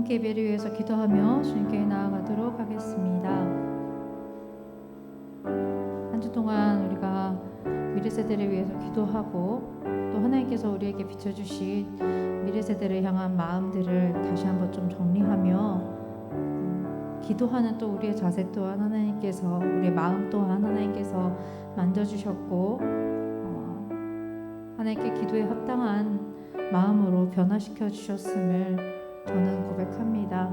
함께 예배를 위해서 기도하며 주님께 나아가도록 하겠습니다. 한 주 동안 우리가 미래 세대를 위해서 기도하고 또 하나님께서 우리에게 비춰주신 미래 세대를 향한 마음들을 다시 한번 좀 정리하며 기도하는 또 우리의 자세 또한 하나님께서, 우리의 마음 또한 하나님께서 만져주셨고 하나님께 기도에 합당한 마음으로 변화시켜 주셨음을 저는 고백합니다.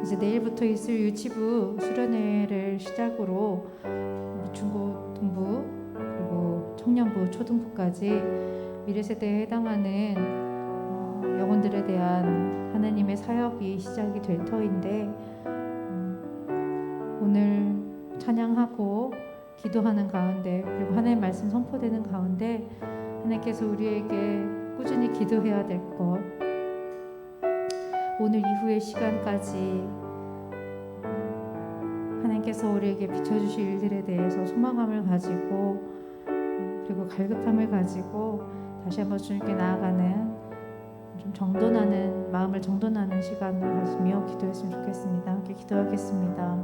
이제 내일부터 있을 유치부 수련회를 시작으로 우리 중고등부 그리고 청년부, 초등부까지 미래 세대에 해당하는 영혼들에 대한 하나님의 사역이 시작이 될 터인데 오늘 찬양하고 기도하는 가운데 그리고 하나님의 말씀 선포되는 가운데 하나님께서 우리에게 꾸준히 기도해야 될 것, 오늘 이후의 시간까지 하나님께서 우리에게 비춰주실 일들에 대해서 소망감을 가지고 그리고 갈급함을 가지고 다시 한번 주님께 나아가는 좀 정돈하는, 마음을 정돈하는 시간을 가지며 기도했으면 좋겠습니다. 함께 기도하겠습니다.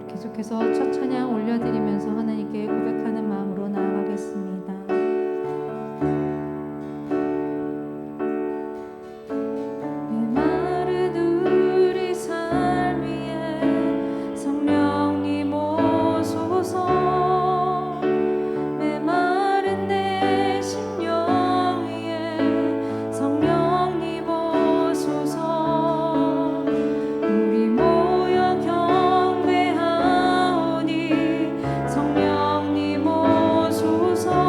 계속해서 첫 찬양 올려드리면서 하나님께 고백하는 마음으로 나아가겠습니다. 성령님 오소서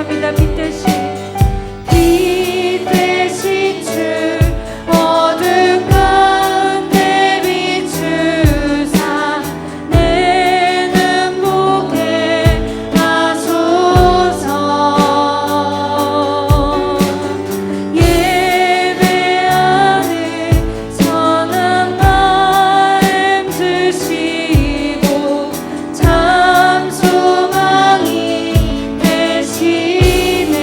고백합니다. 빛 대신 주 어둠 가운데 비추사 내 눈 보게 하소서. 예배하는 선한 마음 주시고 참 소망이 되시네.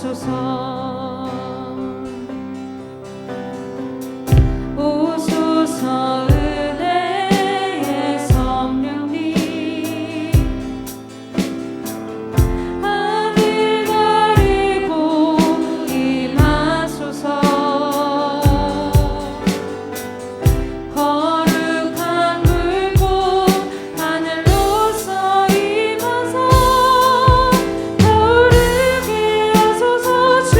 임하소서. 오소서 은혜의 성령님 하늘 가리고 임하소서. 거룩한 불꽃 하늘로서 임하사 타오르게 하소서. 주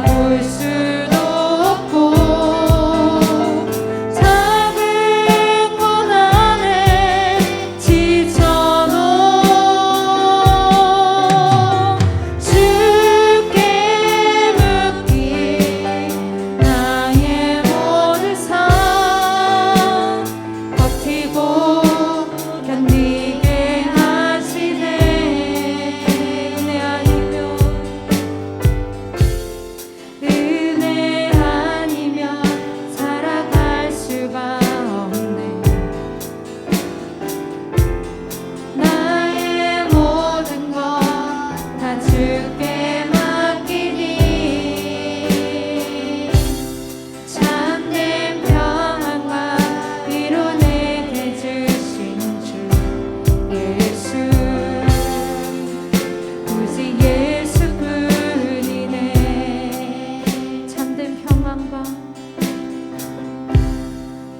볼 수도 없고 작은 고난에 지쳐도 주께 묻기 나의 모든 삶 버티고 견디게 하시네. 은혜 아니면 살아갈 수가 없네. 나의 모든 것 다 주께 맡기니 참된 평안과 위로 내게 주신 주 예수 오직 예수뿐이네.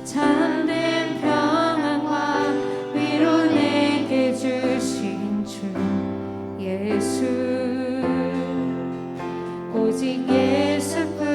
참된 평안과 위로 내게 주신 주 예수 오직 예수뿐이네.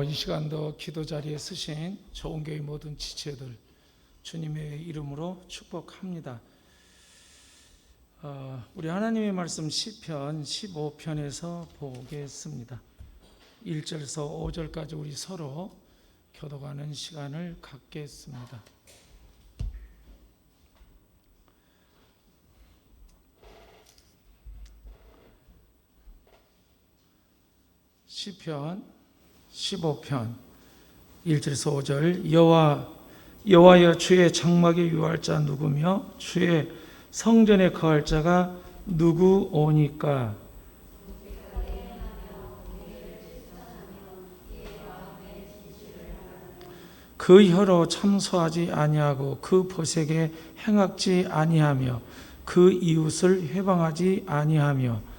이 시간도 기도 자리에 서신 좋은 교회 모든 지체들 주님의 이름으로 축복합니다. 우리 하나님의 말씀 시편 15편에서 보겠습니다. 1절에서 5절까지 우리 서로 교독하는 시간을 갖겠습니다. 시편 15편 1절에서 5절. 여호와여 주의 장막에 유할 자 누구며 주의 성전에 거할 자가 누구오니까. 그 혀로 참소하지 아니하고 그 보색에 행악지 아니하며 그 이웃을 회방하지 아니하며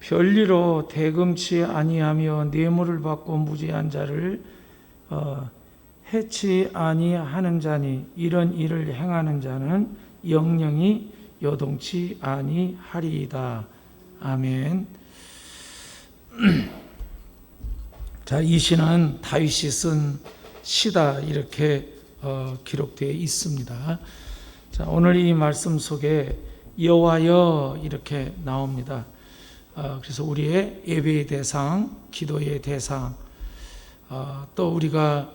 별리로 대금치 아니하며 뇌물을 받고 무죄한 자를 해치 아니하는 자니 이런 일을 행하는 자는 영영이 요동치 아니하리이다. 아멘. 자, 이 시는 다윗이 쓴 시다 이렇게 기록되어 있습니다. 자, 오늘 이 말씀 속에 여호와여 이렇게 나옵니다. 그래서 우리의 예배의 대상, 기도의 대상, 또 우리가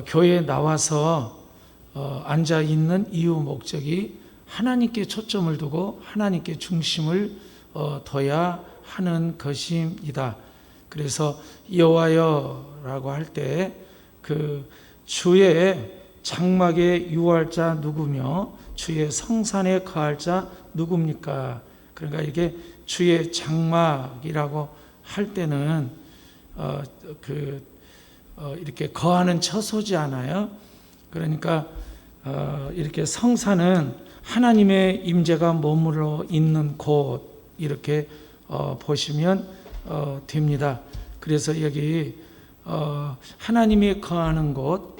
교회에 나와서 앉아 있는 이유 목적이 하나님께 초점을 두고 하나님께 중심을 둬야 하는 것입니다. 그래서 여호와여라고 할 때 그 주의 장막에 유할 자 누구며 주의 성산에 거할 자 누굽니까? 그러니까 이게 주의 장막이라고 할 때는 이렇게 거하는 처소지 않아요. 그러니까 이렇게 성산은 하나님의 임재가 머물러 있는 곳 이렇게 보시면 됩니다. 그래서 여기 하나님이 거하는 곳,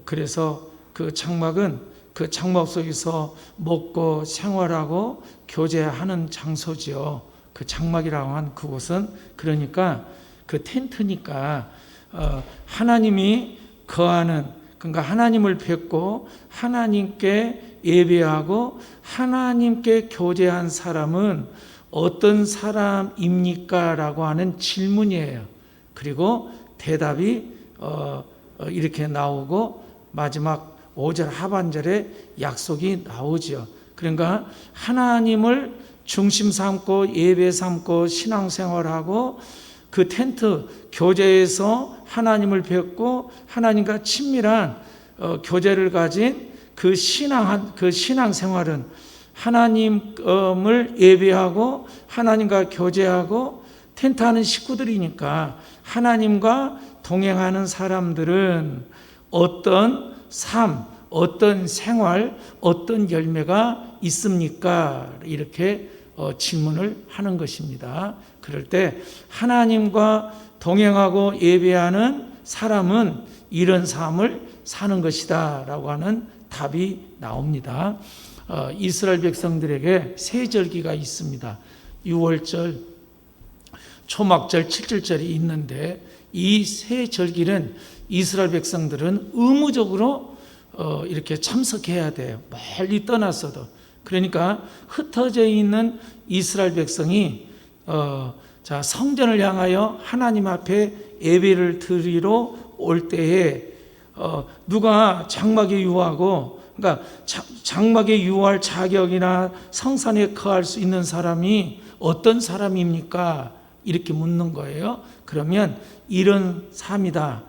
그래서 그 장막은 그 장막 속에서 먹고 생활하고 교제하는 장소지요. 그 장막이라고 한 그곳은 그러니까 그 텐트니까 하나님이 거하는, 그러니까 하나님을 뵙고 하나님께 예배하고 하나님께 교제한 사람은 어떤 사람입니까? 라고 하는 질문이에요. 그리고 대답이 이렇게 나오고 마지막 5절 하반절에 약속이 나오죠. 그러니까 하나님을 중심 삼고 예배 삼고 신앙생활하고 그 텐트 교제에서 하나님을 뵙고 하나님과 친밀한 교제를 가진 그 신앙생활은 하나님을 예배하고 하나님과 교제하고 텐트하는 식구들이니까 하나님과 동행하는 사람들은 어떤 삶, 어떤 생활, 어떤 열매가 있습니까? 이렇게 질문을 하는 것입니다. 그럴 때 하나님과 동행하고 예배하는 사람은 이런 삶을 사는 것이다 라고 하는 답이 나옵니다. 이스라엘 백성들에게 세 절기가 있습니다. 6월절, 초막절, 7절절이 있는데 이 세 절기는 이스라엘 백성들은 의무적으로 이렇게 참석해야 돼요. 멀리 떠났어도. 그러니까 흩어져 있는 이스라엘 백성이 성전을 향하여 하나님 앞에 예배를 드리러 올 때에 누가 장막에 유하고, 그러니까 장막에 유할 자격이나 성산에 거할 수 있는 사람이 어떤 사람입니까? 이렇게 묻는 거예요. 그러면 이런 삶이다.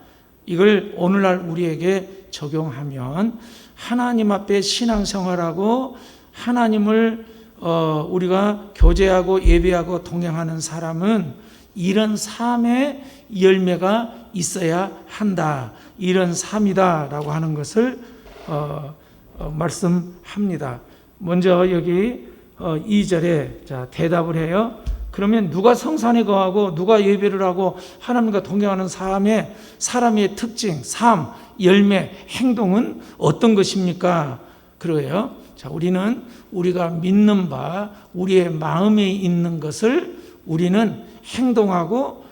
이걸 오늘날 우리에게 적용하면 하나님 앞에 신앙생활하고 하나님을 우리가 교제하고 예배하고 동행하는 사람은 이런 삶의 열매가 있어야 한다. 이런 삶이다라고 하는 것을 말씀합니다. 먼저 여기 2절에 대답을 해요. 그러면 누가 성산에 거하고 누가 예배를 하고 하나님과 동행하는 삶의 사람의 특징, 삶, 열매, 행동은 어떤 것입니까? 그러게요. 우리는 우리가 믿는 바, 우리의 마음에 있는 것을 우리는 행동하고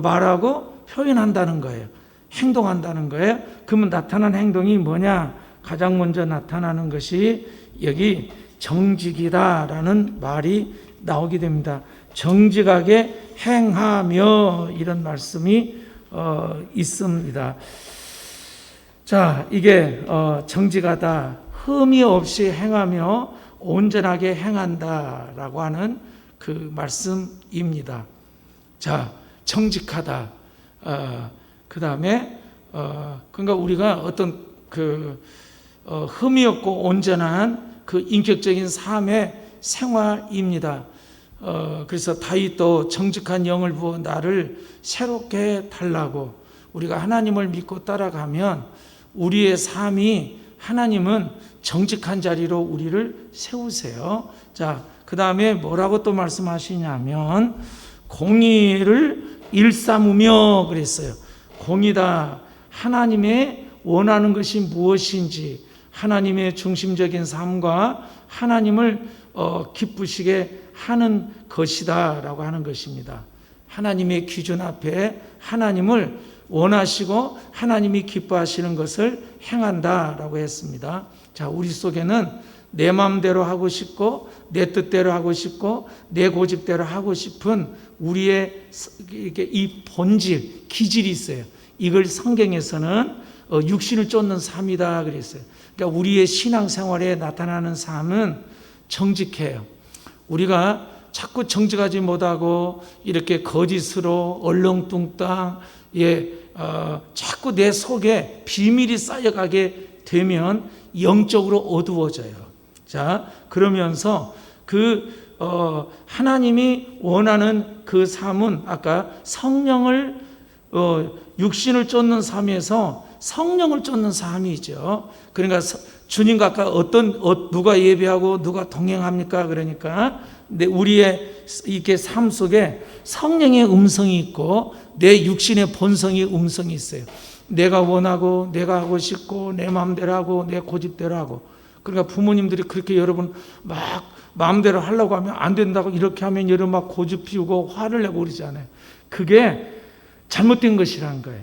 말하고 표현한다는 거예요. 행동한다는 거예요. 그러면 나타난 행동이 뭐냐? 가장 먼저 나타나는 것이 여기 정직이다라는 말이 나오게 됩니다. 정직하게 행하며 이런 말씀이 있습니다. 자, 이게 정직하다, 흠이 없이 행하며 온전하게 행한다라고 하는 그 말씀입니다. 자, 정직하다. 그 다음에 그러니까 우리가 어떤 흠이 없고 온전한 그 인격적인 삶의 생활입니다. 그래서 다윗도 정직한 영을 부어 나를 새롭게 달라고, 우리가 하나님을 믿고 따라가면 우리의 삶이 하나님은 정직한 자리로 우리를 세우세요. 자, 그 다음에 뭐라고 또 말씀하시냐면 공의를 일삼으며 그랬어요. 공의다. 하나님의 원하는 것이 무엇인지, 하나님의 중심적인 삶과 하나님을 기쁘시게 하는 것이다 라고 하는 것입니다. 하나님의 기준 앞에 하나님을 원하시고 하나님이 기뻐하시는 것을 행한다 라고 했습니다. 자, 우리 속에는 내 마음대로 하고 싶고 내 뜻대로 하고 싶고 내 고집대로 하고 싶은 우리의 이 본질, 기질이 있어요. 이걸 성경에서는 육신을 쫓는 삶이다 그랬어요. 그러니까 우리의 신앙생활에 나타나는 삶은 정직해요. 우리가 자꾸 정직하지 못하고 이렇게 거짓으로 얼렁뚱땅 자꾸 내 속에 비밀이 쌓여가게 되면 영적으로 어두워져요. 자, 그러면서 하나님이 원하는 그 삶은 아까 성령을 육신을 쫓는 삶에서 성령을 쫓는 삶이죠. 그러니까 주님과 아까 누가 예배하고 누가 동행합니까? 그러니까 우리의 이렇게 삶 속에 성령의 음성이 있고 내 육신의 본성의 음성이 있어요. 내가 원하고 내가 하고 싶고 내 마음대로 하고 내 고집대로 하고. 그러니까 부모님들이 그렇게 여러분 막 마음대로 하려고 하면 안 된다고 이렇게 하면 여러분 막 고집 피우고 화를 내고 그러잖아요. 그게 잘못된 것이라는 거예요.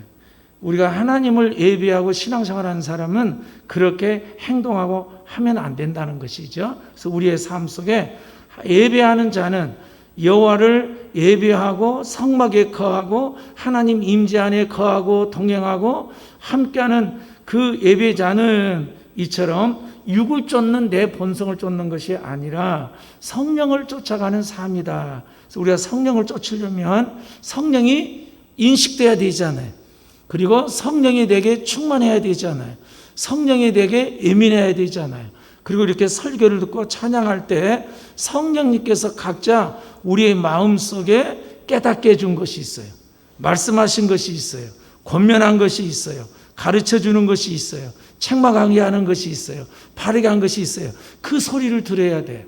우리가 하나님을 예배하고 신앙생활하는 사람은 그렇게 행동하고 하면 안 된다는 것이죠. 그래서 우리의 삶 속에 예배하는 자는 여호와를 예배하고 성막에 거하고 하나님 임재 안에 거하고 동행하고 함께하는 그 예배자는 이처럼 육을 쫓는 내 본성을 쫓는 것이 아니라 성령을 쫓아가는 삶이다. 그래서 우리가 성령을 쫓으려면 성령이 인식돼야 되잖아요. 그리고 성령이 내게 충만해야 되잖아요. 성령이 내게 예민해야 되잖아요. 그리고 이렇게 설교를 듣고 찬양할 때 성령님께서 각자 우리의 마음속에 깨닫게 해준 것이 있어요. 말씀하신 것이 있어요. 권면한 것이 있어요. 가르쳐주는 것이 있어요. 책망 강의하는 것이 있어요. 바르게 한 것이 있어요. 그 소리를 들어야 돼.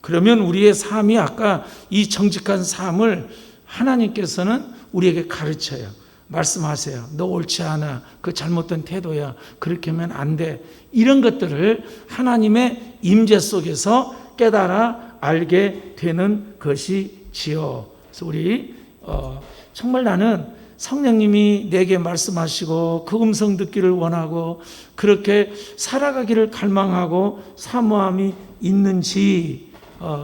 그러면 우리의 삶이 아까 이 정직한 삶을 하나님께서는 우리에게 가르쳐요. 말씀하세요. 너 옳지 않아. 그 잘못된 태도야. 그렇게 하면 안 돼. 이런 것들을 하나님의 임재 속에서 깨달아 알게 되는 것이지요. 그래서 우리 정말 나는 성령님이 내게 말씀하시고 그 음성 듣기를 원하고 그렇게 살아가기를 갈망하고 사모함이 있는지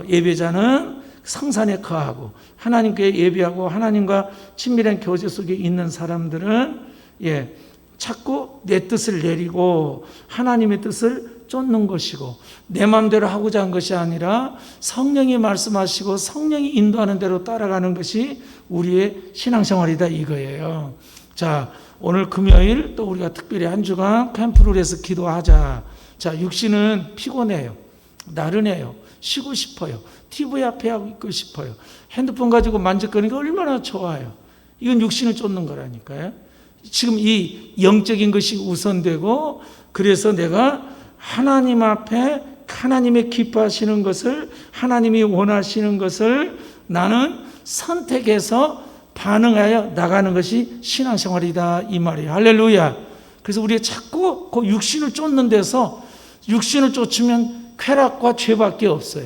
예배자는 성산에 거하고 하나님께 예배하고 하나님과 친밀한 교제 속에 있는 사람들은 자꾸 내 뜻을 내리고 하나님의 뜻을 쫓는 것이고 내 마음대로 하고자 한 것이 아니라 성령이 말씀하시고 성령이 인도하는 대로 따라가는 것이 우리의 신앙생활이다 이거예요. 자, 오늘 금요일 또 우리가 특별히 한 주간 캠프를 해서 기도하자. 자, 육신은 피곤해요. 나른해요. 쉬고 싶어요. TV 앞에 하고 있고 싶어요. 핸드폰 가지고 만졌거리니까 얼마나 좋아요. 이건 육신을 쫓는 거라니까요. 지금 이 영적인 것이 우선되고 그래서 내가 하나님 앞에 하나님의 기뻐하시는 것을 하나님이 원하시는 것을 나는 선택해서 반응하여 나가는 것이 신앙생활이다 이 말이에요. 할렐루야. 그래서 우리가 자꾸 그 육신을 쫓는 데서 육신을 쫓으면 쾌락과 죄밖에 없어요.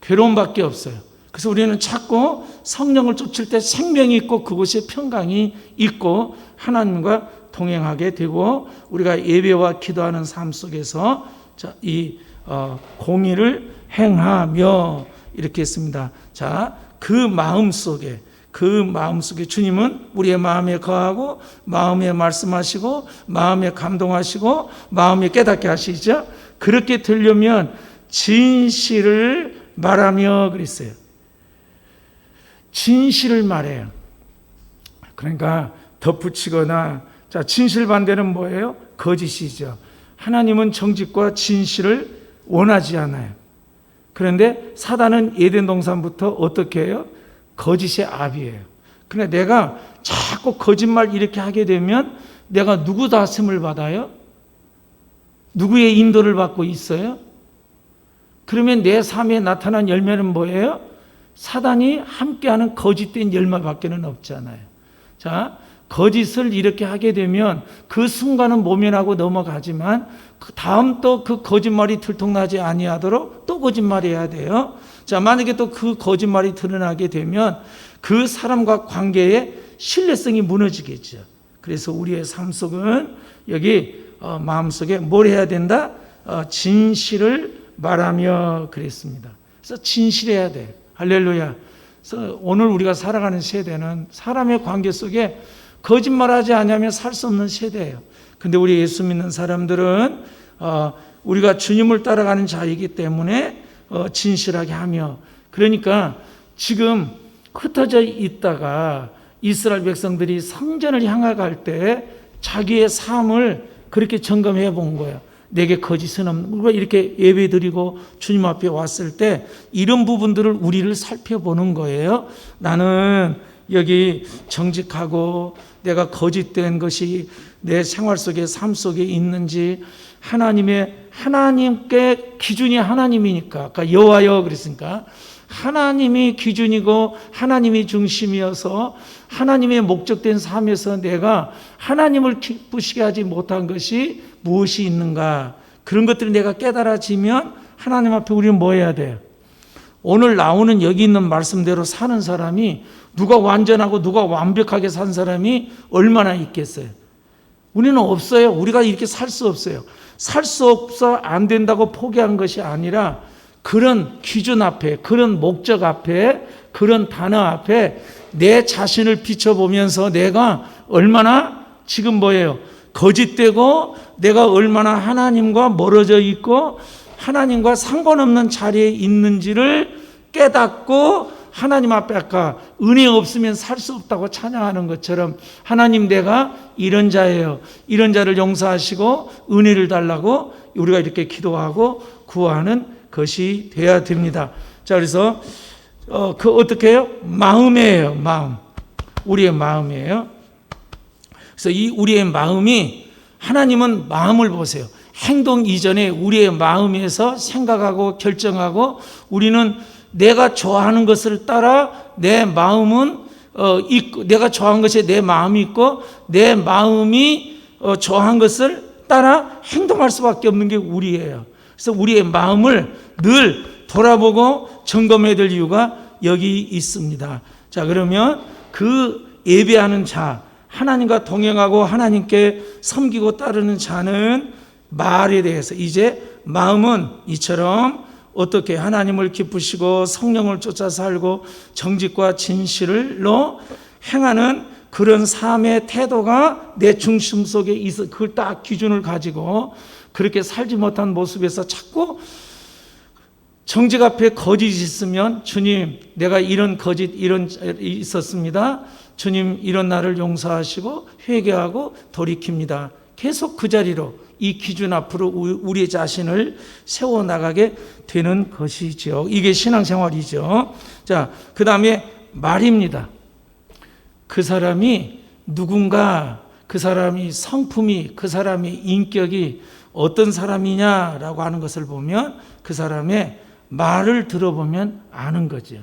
괴로움밖에 없어요. 그래서 우리는 자꾸 성령을 쫓을 때 생명이 있고 그곳에 평강이 있고 하나님과 동행하게 되고 우리가 예배와 기도하는 삶 속에서 이 공의를 행하며 이렇게 했습니다. 자, 그 마음 속에 주님은 우리의 마음에 거하고 마음에 말씀하시고 마음에 감동하시고 마음에 깨닫게 하시죠. 그렇게 되려면 진실을 말하며 그랬어요. 진실을 말해요. 그러니까 덧붙이거나 자, 진실 반대는 뭐예요? 거짓이죠. 하나님은 정직과 진실을 원하지 않아요. 그런데 사단은 에덴 동산부터 어떻게 해요? 거짓의 압이에요. 그러니까 내가 자꾸 거짓말 이렇게 하게 되면 내가 누구 다스림을 받아요? 누구의 인도를 받고 있어요? 그러면 내 삶에 나타난 열매는 뭐예요? 사단이 함께하는 거짓된 열매밖에는 없잖아요. 자, 거짓을 이렇게 하게 되면 그 순간은 모면하고 넘어가지만 그 다음 또 그 거짓말이 들통나지 아니하도록 또 거짓말해야 돼요. 자, 만약에 또 그 거짓말이 드러나게 되면 그 사람과 관계의 신뢰성이 무너지겠죠. 그래서 우리의 삶 속은 여기 마음속에 뭘 해야 된다? 진실을 말하며 그랬습니다. 그래서 진실해야 돼요. 할렐루야. 그래서 오늘 우리가 살아가는 세대는 사람의 관계 속에 거짓말하지 않으면 살 수 없는 세대예요. 근데 우리 예수 믿는 사람들은 우리가 주님을 따라가는 자이기 때문에 진실하게 하며 그러니까 지금 흩어져 있다가 이스라엘 백성들이 성전을 향해갈 때 자기의 삶을 그렇게 점검해 본 거예요. 내게 거짓은 없는 우리가 이렇게 예배드리고 주님 앞에 왔을 때 이런 부분들을 우리를 살펴보는 거예요. 나는 여기 정직하고 내가 거짓된 것이 내 생활 속에 삶 속에 있는지 하나님께 기준이 하나님이니까 아까 여호와여 그랬으니까 하나님이 기준이고 하나님이 중심이어서 하나님의 목적된 삶에서 내가 하나님을 기쁘시게 하지 못한 것이 무엇이 있는가 그런 것들을 내가 깨달아지면 하나님 앞에 우리는 뭐 해야 돼요? 오늘 나오는 여기 있는 말씀대로 사는 사람이 누가 완전하고 누가 완벽하게 산 사람이 얼마나 있겠어요? 우리는 없어요. 우리가 이렇게 살 수 없어요. 살 수 없어 안 된다고 포기한 것이 아니라 그런 기준 앞에, 그런 목적 앞에, 그런 단어 앞에 내 자신을 비춰보면서 내가 얼마나 지금 뭐예요? 거짓되고 내가 얼마나 하나님과 멀어져 있고 하나님과 상관없는 자리에 있는지를 깨닫고 하나님 앞에 아까 은혜 없으면 살 수 없다고 찬양하는 것처럼 하나님 내가 이런 자예요. 이런 자를 용서하시고 은혜를 달라고 우리가 이렇게 기도하고 구하는 것이 돼야 됩니다. 자, 그래서 어떻게 해요? 마음이에요. 마음. 우리의 마음이에요. 그래서 이 우리의 마음이 하나님은 마음을 보세요. 행동 이전에 우리의 마음에서 생각하고 결정하고 우리는 내가 좋아하는 것을 따라 내 마음은 있고 내가 좋아하는 것에 내 마음이 있고 내 마음이 좋아한 것을 따라 행동할 수밖에 없는 게 우리예요. 그래서 우리의 마음을 늘 돌아보고 점검해야 될 이유가 여기 있습니다. 자, 그러면 그 예배하는 자, 하나님과 동행하고 하나님께 섬기고 따르는 자는 말에 대해서 이제 마음은 이처럼 어떻게 하나님을 기쁘시고 성령을 쫓아 살고 정직과 진실로 행하는 그런 삶의 태도가 내 중심 속에 있어. 그걸 딱 기준을 가지고 그렇게 살지 못한 모습에서 자꾸 정직 앞에 거짓이 있으면 주님 내가 이런 거짓 이런 있었습니다. 주님 이런 나를 용서하시고 회개하고 돌이킵니다. 계속 그 자리로 이 기준 앞으로 우리 자신을 세워나가게 되는 것이죠. 이게 신앙생활이죠. 자, 그 다음에 말입니다. 그 사람이 누군가, 그 사람이 성품이, 그 사람의 인격이 어떤 사람이냐라고 하는 것을 보면 그 사람의 말을 들어보면 아는 거죠.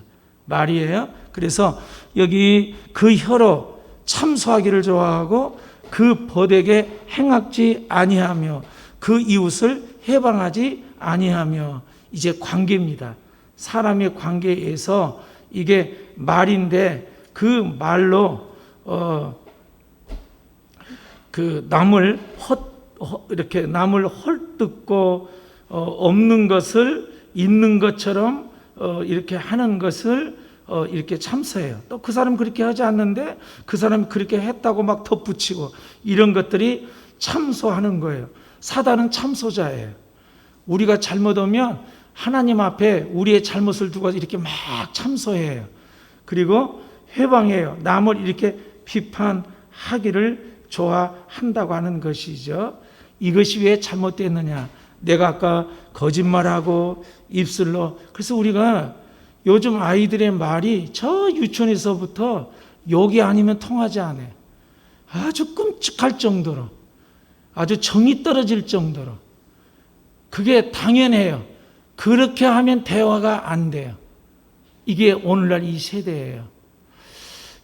말이에요. 그래서 여기 그 혀로 참소하기를 좋아하고 그 벗에게 행악지 아니하며 그 이웃을 해방하지 아니하며 이제 관계입니다. 사람의 관계에서 이게 말인데 그 말로 그 남을 이렇게 남을 헐뜯고 없는 것을 있는 것처럼 이렇게 하는 것을 이렇게 참소해요. 또 그 사람 그렇게 하지 않는데 그 사람이 그렇게 했다고 막 덧붙이고 이런 것들이 참소하는 거예요. 사단은 참소자예요. 우리가 잘못하면 하나님 앞에 우리의 잘못을 두고 이렇게 막 참소해요. 그리고 회방해요. 남을 이렇게 비판하기를 좋아한다고 하는 것이죠. 이것이 왜 잘못됐느냐? 내가 아까 거짓말하고 입술로, 그래서 우리가 요즘 아이들의 말이 저 유치원에서부터 욕이 아니면 통하지 않아요. 아주 끔찍할 정도로, 아주 정이 떨어질 정도로. 그게 당연해요. 그렇게 하면 대화가 안 돼요. 이게 오늘날 이 세대예요.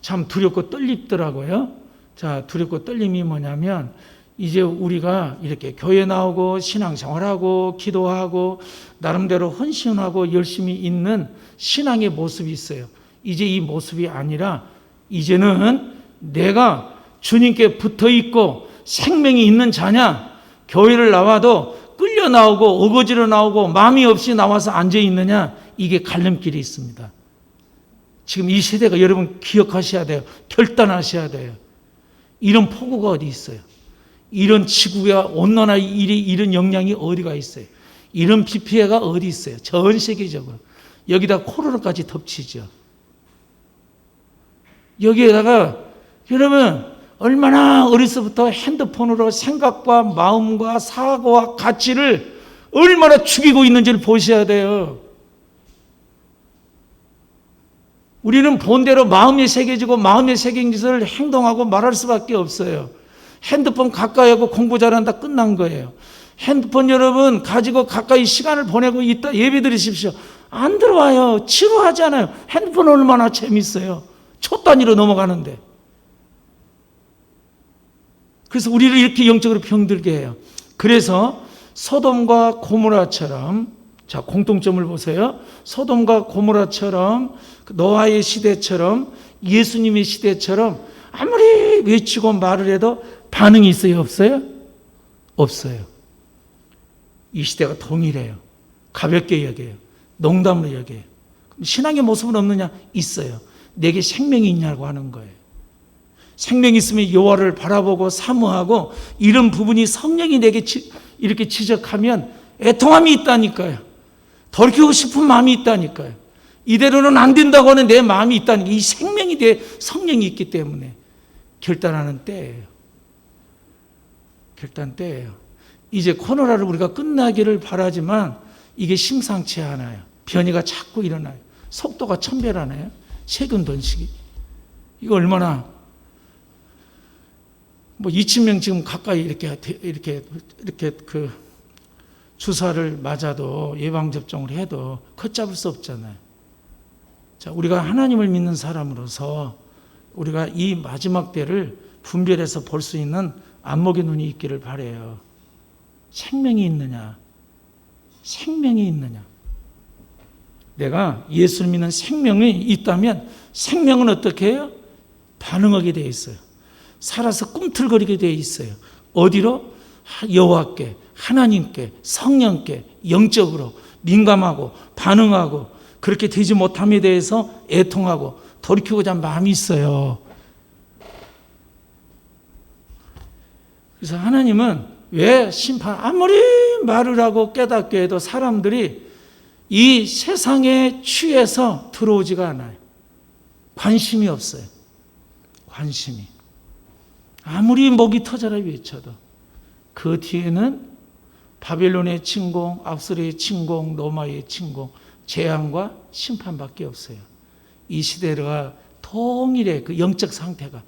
참 두렵고 떨립더라고요. 자, 두렵고 떨림이 뭐냐면 이제 우리가 이렇게 교회 나오고 신앙생활하고 기도하고 나름대로 헌신하고 열심히 있는 신앙의 모습이 있어요. 이제 이 모습이 아니라 이제는 내가 주님께 붙어 있고 생명이 있는 자냐, 교회를 나와도 끌려 나오고 어거지로 나오고 마음이 없이 나와서 앉아 있느냐, 이게 갈림길이 있습니다. 지금 이 세대가 여러분 기억하셔야 돼요. 결단하셔야 돼요. 이런 폭우가 어디 있어요? 이런 지구가 온난화 이런 영향이 어디가 있어요? 이런 비 피해가 어디 있어요? 전 세계적으로. 여기다 코로나까지 덮치죠. 여기에다가 여러분 얼마나 어려서부터 핸드폰으로 생각과 마음과 사고와 가치를 얼마나 죽이고 있는지를 보셔야 돼요. 우리는 본대로 마음에 새겨지고 마음에 새긴 짓을 행동하고 말할 수밖에 없어요. 핸드폰 가까이 하고 공부 잘한다 끝난 거예요. 핸드폰 여러분 가지고 가까이 시간을 보내고 있다 예배 드리십시오. 안 들어와요. 지루하잖아요. 핸드폰 얼마나 재밌어요. 초 단위로 넘어가는데. 그래서 우리를 이렇게 영적으로 병들게 해요. 그래서 소돔과 고모라처럼, 자, 공통점을 보세요. 소돔과 고모라처럼 노아의 시대처럼 예수님의 시대처럼 아무리 외치고 말을 해도 반응이 있어요? 없어요? 없어요. 이 시대가 동일해요. 가볍게 여겨요. 농담으로 여겨요. 신앙의 모습은 없느냐? 있어요. 내게 생명이 있냐고 하는 거예요. 생명이 있으면 여호와를 바라보고 사모하고 이런 부분이 성령이 내게 이렇게 지적하면 애통함이 있다니까요. 돌이키고 싶은 마음이 있다니까요. 이대로는 안 된다고 하는 내 마음이 있다니까. 이 생명이 내 성령이 있기 때문에 결단하는 때예요. 결단 때예요. 이제 코로나를 우리가 끝나기를 바라지만 이게 심상치 않아요. 변이가 자꾸 일어나요. 속도가 천배라네요. 세균 번식이. 이거 얼마나 2,000명 지금 가까이 이렇게 그 주사를 맞아도 예방접종을 해도 걷잡을 수 없잖아요. 자, 우리가 하나님을 믿는 사람으로서 우리가 이 마지막 때를 분별해서 볼 수 있는 안목의 눈이 있기를 바라요. 생명이 있느냐? 생명이 있느냐? 내가 예수를 믿는 생명이 있다면 생명은 어떻게 해요? 반응하게 되어 있어요. 살아서 꿈틀거리게 되어 있어요. 어디로? 여호와께, 하나님께, 성령께 영적으로 민감하고 반응하고 그렇게 되지 못함에 대해서 애통하고 돌이키고자 하는 마음이 있어요. 그래서 하나님은 왜 아무리 말을 하고 깨닫게 해도 사람들이 이 세상에 취해서 들어오지가 않아요. 관심이 없어요. 관심이. 아무리 목이 터져라 외쳐도 그 뒤에는 바벨론의 침공, 압수르의 침공, 로마의 침공, 재앙과 심판밖에 없어요. 이 시대가 통일의 그 영적 상태가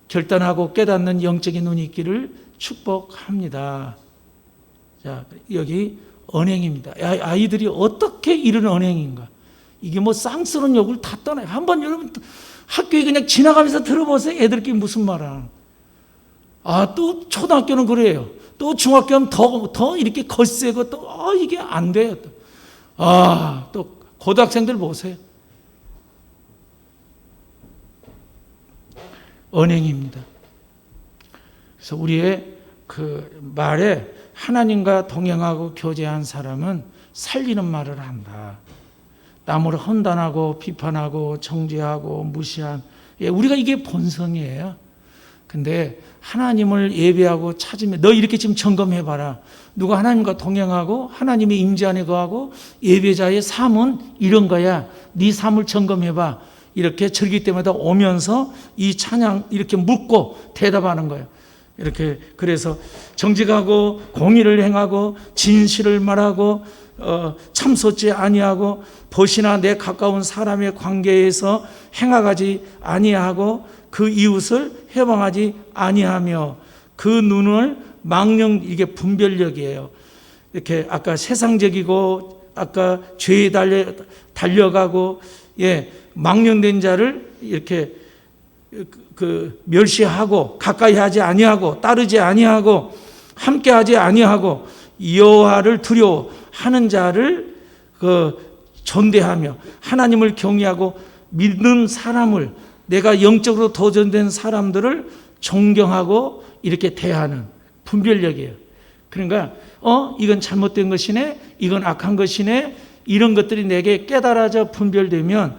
결단하고 깨닫는 영적인 눈이 있기를 축복합니다. 자, 여기 언행입니다. 아이들이 어떻게 이런 언행인가? 이게 쌍스러운 욕을 다 떠나요. 한번 여러분 학교에 그냥 지나가면서 들어보세요. 애들끼리 무슨 말하는. 또 초등학교는 그래요. 또 중학교는 더 이렇게 거세고 또 이게 안 돼요. 또 고등학생들 보세요. 언행입니다. 그래서 우리의 그 말에 하나님과 동행하고 교제한 사람은 살리는 말을 한다. 남을 헌단하고 비판하고 정죄하고 무시한 우리가 이게 본성이에요. 근데 하나님을 예배하고 찾으면 너 이렇게 지금 점검해봐라. 누가 하나님과 동행하고 하나님의 임재 안에 거하고 예배자의 삶은 이런 거야. 네 삶을 점검해봐. 이렇게 절기 때마다 오면서 이 찬양 이렇게 묻고 대답하는 거예요. 이렇게 그래서 정직하고 공의를 행하고 진실을 말하고 참소치 아니하고 벗이나 내 가까운 사람의 관계에서 행하지 아니하고 그 이웃을 해방하지 아니하며 그 눈을 망령 이게 분별력이에요. 이렇게 아까 세상적이고 아까 죄에 달려가고 망령된 자를 이렇게 그 멸시하고 가까이 하지 아니하고 따르지 아니하고 함께하지 아니하고 여호와를 두려워하는 자를 존대하며 하나님을 경외하고 믿는 사람을 내가 영적으로 도전된 사람들을 존경하고 이렇게 대하는 분별력이에요. 그러니까 이건 잘못된 것이네, 이건 악한 것이네, 이런 것들이 내게 깨달아져 분별되면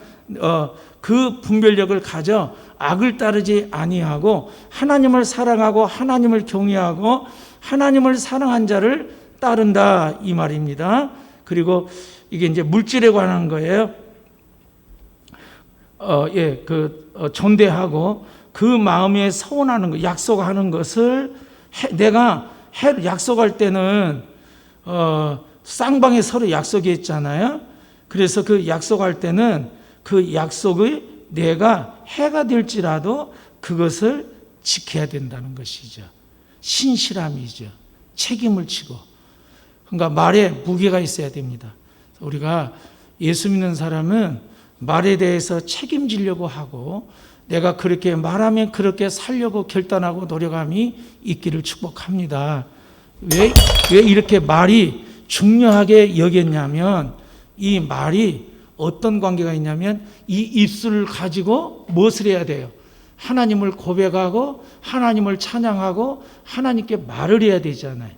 그 분별력을 가져 악을 따르지 아니하고 하나님을 사랑하고 하나님을 경외하고 하나님을 사랑한 자를 따른다 이 말입니다. 그리고 이게 이제 물질에 관한 거예요. 존대하고 그 마음에 서운하는 거, 약속하는 것을 내가 약속할 때는 쌍방에 서로 약속했잖아요. 그래서 그 약속할 때는 그 약속의 내가 해가 될지라도 그것을 지켜야 된다는 것이죠. 신실함이죠. 책임을 지고. 그러니까 말에 무게가 있어야 됩니다. 우리가 예수 믿는 사람은 말에 대해서 책임지려고 하고 내가 그렇게 말하면 그렇게 살려고 결단하고 노력함이 있기를 축복합니다. 왜 이렇게 말이 중요하게 여겼냐면 이 말이 어떤 관계가 있냐면 이 입술을 가지고 무엇을 해야 돼요? 하나님을 고백하고 하나님을 찬양하고 하나님께 말을 해야 되잖아요.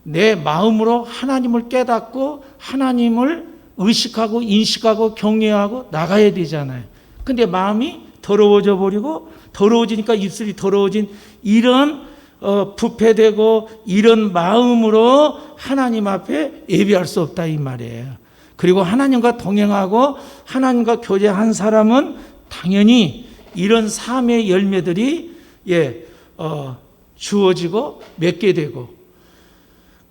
내 마음으로 하나님을 깨닫고 하나님을 의식하고 인식하고 경외하고 나가야 되잖아요. 근데 마음이 더러워져 버리고 더러워지니까 입술이 더러워진 이런 부패되고 이런 마음으로 하나님 앞에 예배할 수 없다 이 말이에요. 그리고 하나님과 동행하고 하나님과 교제한 사람은 당연히 이런 삶의 열매들이 주어지고 맺게 되고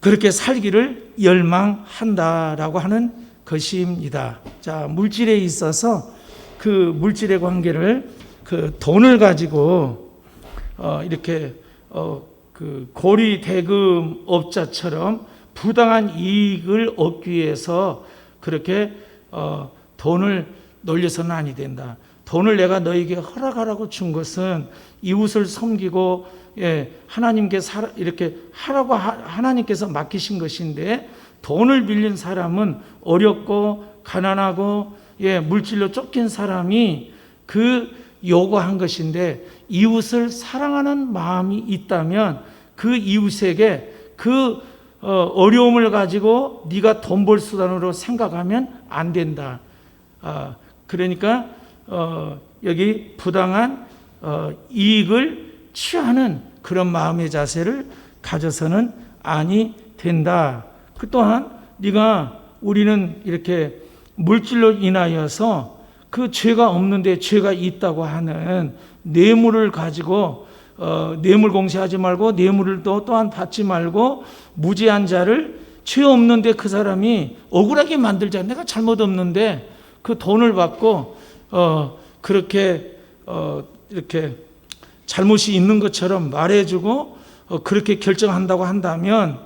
그렇게 살기를 열망한다라고 하는 것입니다. 자, 물질에 있어서 그 물질의 관계를 그 돈을 가지고 이렇게 그 고리 대금 업자처럼 부당한 이익을 얻기 위해서 그렇게 돈을 놀려서는 아니 된다. 돈을 내가 너에게 허락하라고 준 것은 이웃을 섬기고 하나님께 이렇게 하라고 하나님께서 맡기신 것인데 돈을 빌린 사람은 어렵고 가난하고 물질로 쫓긴 사람이 그 요구한 것인데 이웃을 사랑하는 마음이 있다면 그 이웃에게 그 어려움을 가지고 네가 돈 벌 수단으로 생각하면 안 된다. 그러니까 여기 부당한 이익을 취하는 그런 마음의 자세를 가져서는 아니 된다. 그 또한 우리는 이렇게 물질로 인하여서 그 죄가 없는데 죄가 있다고 하는 뇌물을 가지고 뇌물 공세하지 말고 뇌물을 또한 받지 말고 무죄한 자를 죄 없는데 그 사람이 억울하게 만들자. 내가 잘못 없는데 그 돈을 받고 그렇게 이렇게 잘못이 있는 것처럼 말해주고 그렇게 결정한다고 한다면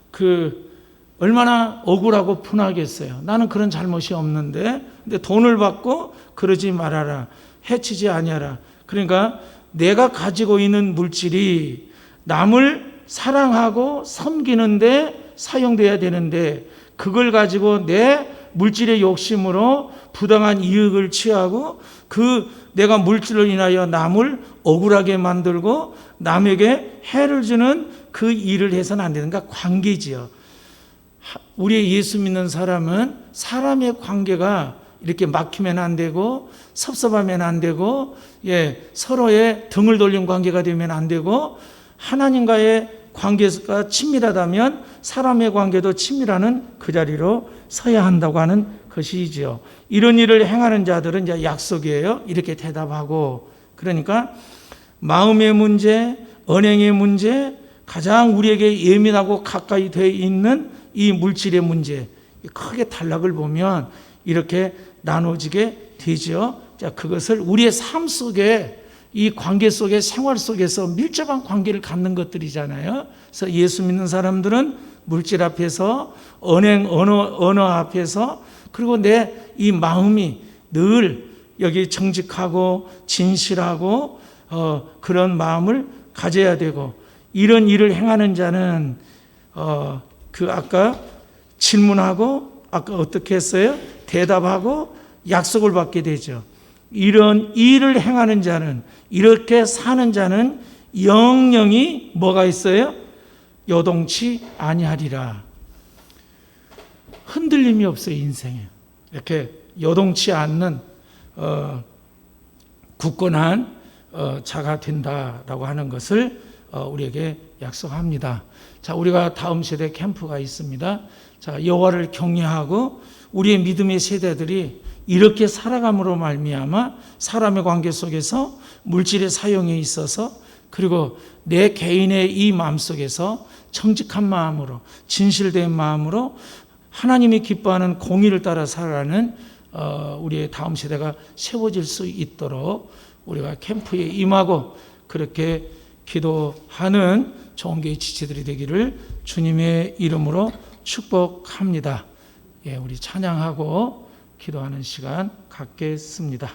그 얼마나 억울하고 분하겠어요. 나는 그런 잘못이 없는데 근데 돈을 받고 그러지 말아라. 해치지 아니하라. 그러니까 내가 가지고 있는 물질이 남을 사랑하고 섬기는데 사용돼야 되는데 그걸 가지고 내 물질의 욕심으로 부당한 이익을 취하고 그 내가 물질로 인하여 남을 억울하게 만들고 남에게 해를 주는 그 일을 해서는 안 되는 가 관계지요. 우리 예수 믿는 사람은 사람의 관계가 이렇게 막히면 안 되고 섭섭하면 안 되고 서로의 등을 돌린 관계가 되면 안 되고 하나님과의 관계가 친밀하다면 사람의 관계도 친밀하는 그 자리로 서야 한다고 하는 것이지요. 이런 일을 행하는 자들은 이제 약속이에요. 이렇게 대답하고 그러니까 마음의 문제, 언행의 문제, 가장 우리에게 예민하고 가까이 되어 있는 이 물질의 문제 크게 단락을 보면 이렇게 나눠지게 되죠. 자, 그것을 우리의 삶 속에 이 관계 속에 생활 속에서 밀접한 관계를 갖는 것들이잖아요. 그래서 예수 믿는 사람들은 물질 앞에서 언행 언어 앞에서 그리고 내 이 마음이 늘 여기 정직하고 진실하고 그런 마음을 가져야 되고 이런 일을 행하는 자는 그 아까 질문하고 아까 어떻게 했어요? 대답하고 약속을 받게 되죠. 이런 일을 행하는 자는 이렇게 사는 자는 영영이 뭐가 있어요? 요동치 아니하리라. 흔들림이 없어요. 인생에 이렇게 요동치 않는 굳건한 자가 된다라고 하는 것을 우리에게 약속합니다. 자, 우리가 다음 세대 캠프가 있습니다. 자, 여호와를 경외하고 우리의 믿음의 세대들이 이렇게 살아감으로 말미암아 사람의 관계 속에서 물질의 사용에 있어서 그리고 내 개인의 이 마음 속에서 정직한 마음으로 진실된 마음으로 하나님이 기뻐하는 공의를 따라 살아가는 우리의 다음 세대가 세워질 수 있도록 우리가 캠프에 임하고 그렇게 기도하는 좋은 교회 지체들이 되기를 주님의 이름으로 축복합니다. 우리 찬양하고 기도하는 시간 갖겠습니다.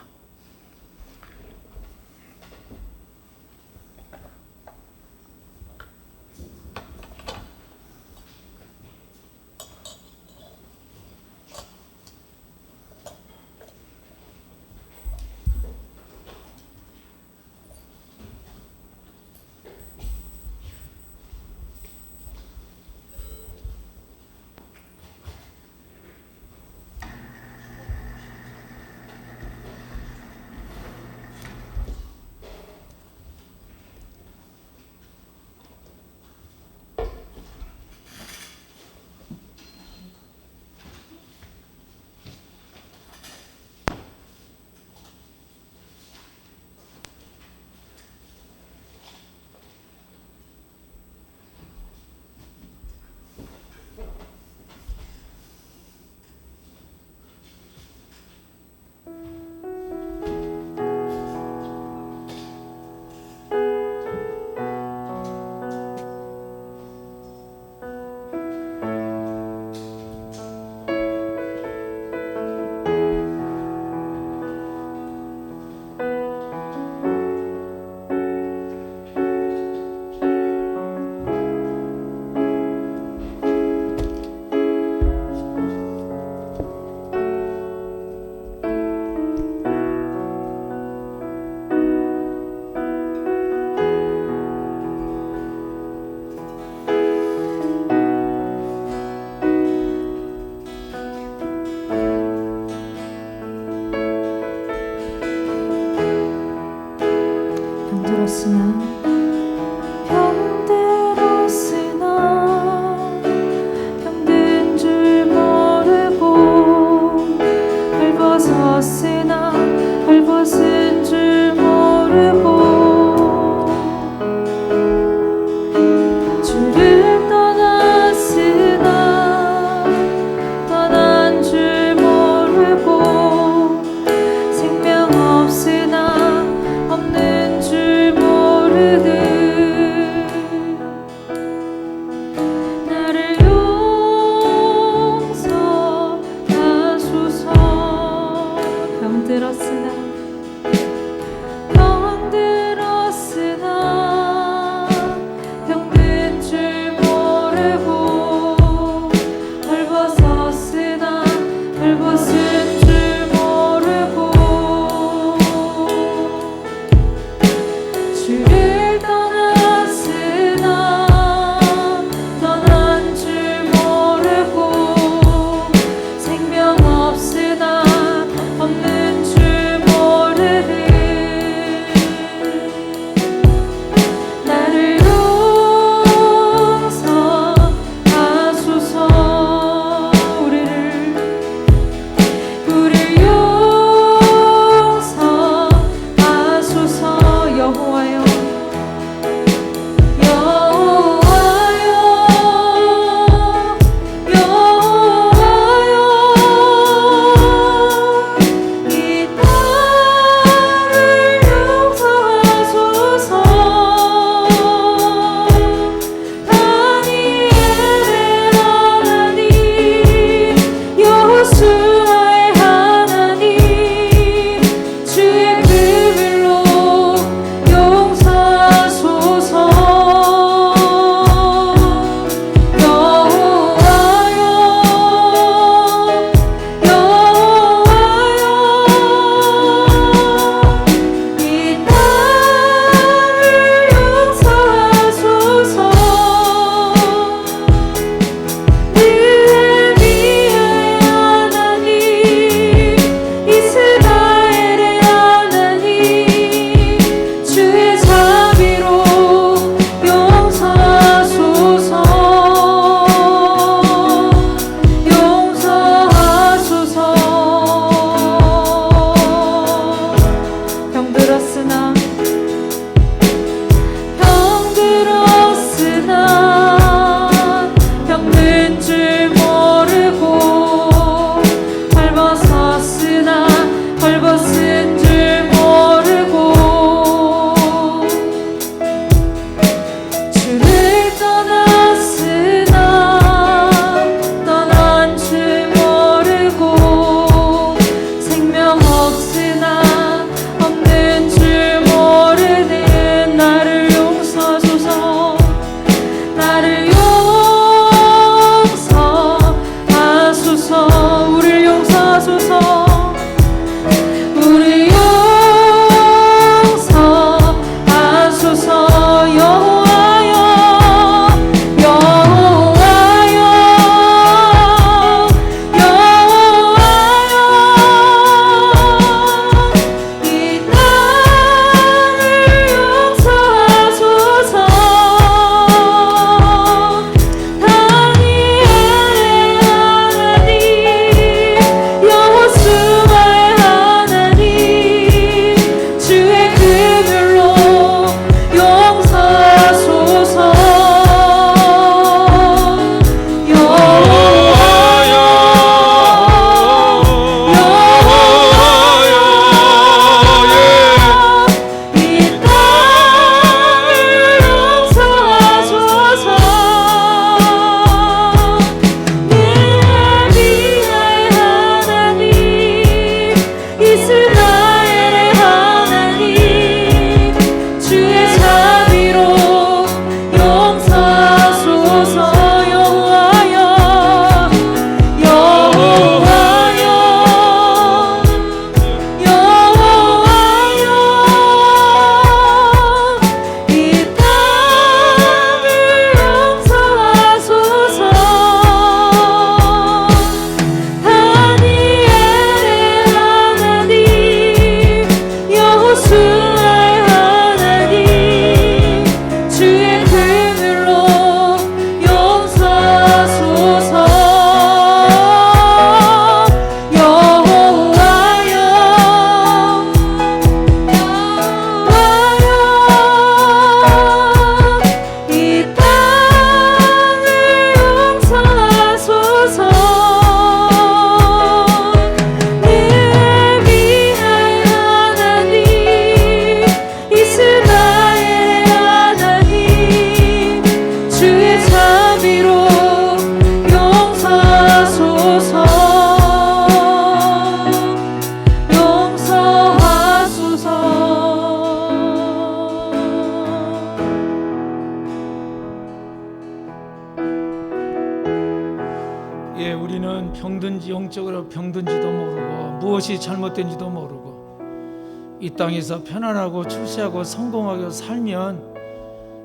영적으로 병든지도 모르고 무엇이 잘못된지도 모르고 이 땅에서 편안하고 출세하고 성공하고 살면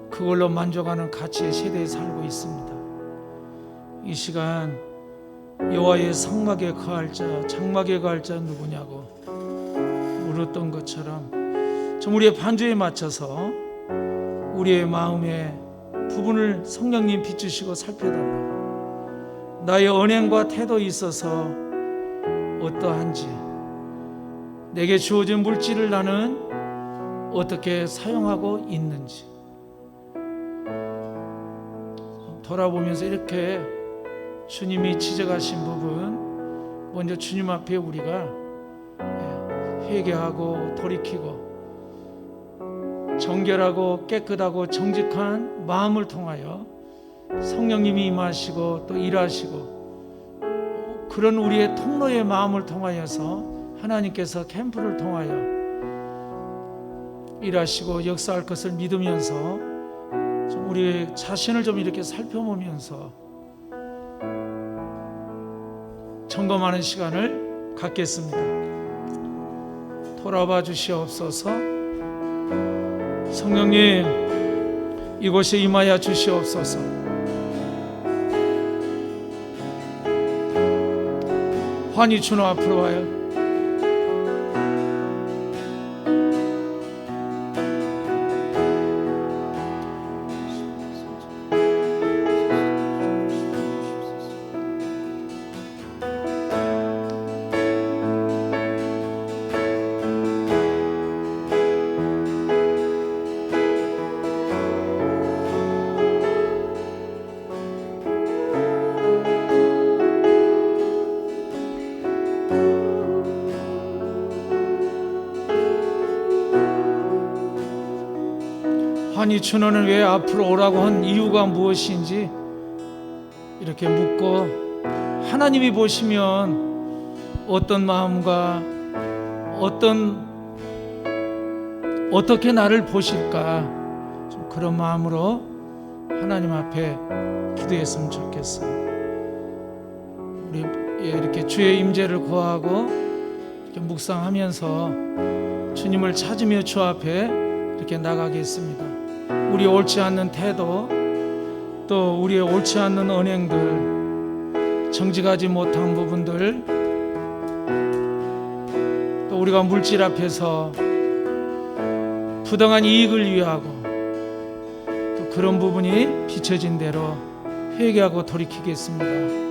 그걸로 만족하는 가치의 세대에 살고 있습니다. 이 시간 여호와의 성막에 거할 자, 장막에 거할 자 누구냐고 물었던 것처럼 좀 우리의 반주에 맞춰서 우리의 마음의 부분을 성령님 비추시고 살펴달라고, 나의 언행과 태도에 있어서 어떠한지, 내게 주어진 물질을 나는 어떻게 사용하고 있는지 돌아보면서 이렇게 주님이 지적하신 부분 먼저 주님 앞에 우리가 회개하고 돌이키고 정결하고 깨끗하고 정직한 마음을 통하여 성령님이 임하시고 또 일하시고 그런 우리의 통로의 마음을 통하여서 하나님께서 캠프를 통하여 일하시고 역사할 것을 믿으면서 좀 우리 자신을 좀 이렇게 살펴보면서 점검하는 시간을 갖겠습니다. 돌아봐 주시옵소서. 성령님 이곳에 임하여 주시옵소서. 환희 주님 앞으로 와요. 환희 춘원은 왜 앞으로 오라고 한 이유가 무엇인지 이렇게 묻고, 하나님이 보시면 어떤 마음과 어떻게 나를 보실까, 좀 그런 마음으로 하나님 앞에 기도했으면 좋겠어요. 우리 이렇게 주의 임재를 구하고 이렇게 묵상하면서 주님을 찾으며 주 앞에 이렇게 나가겠습니다. 우리 옳지 않는 태도, 또 우리의 옳지 않는 언행들, 정직하지 못한 부분들, 또 우리가 물질 앞에서 부당한 이익을 위하고 또 그런 부분이 비춰진 대로 회개하고 돌이키겠습니다.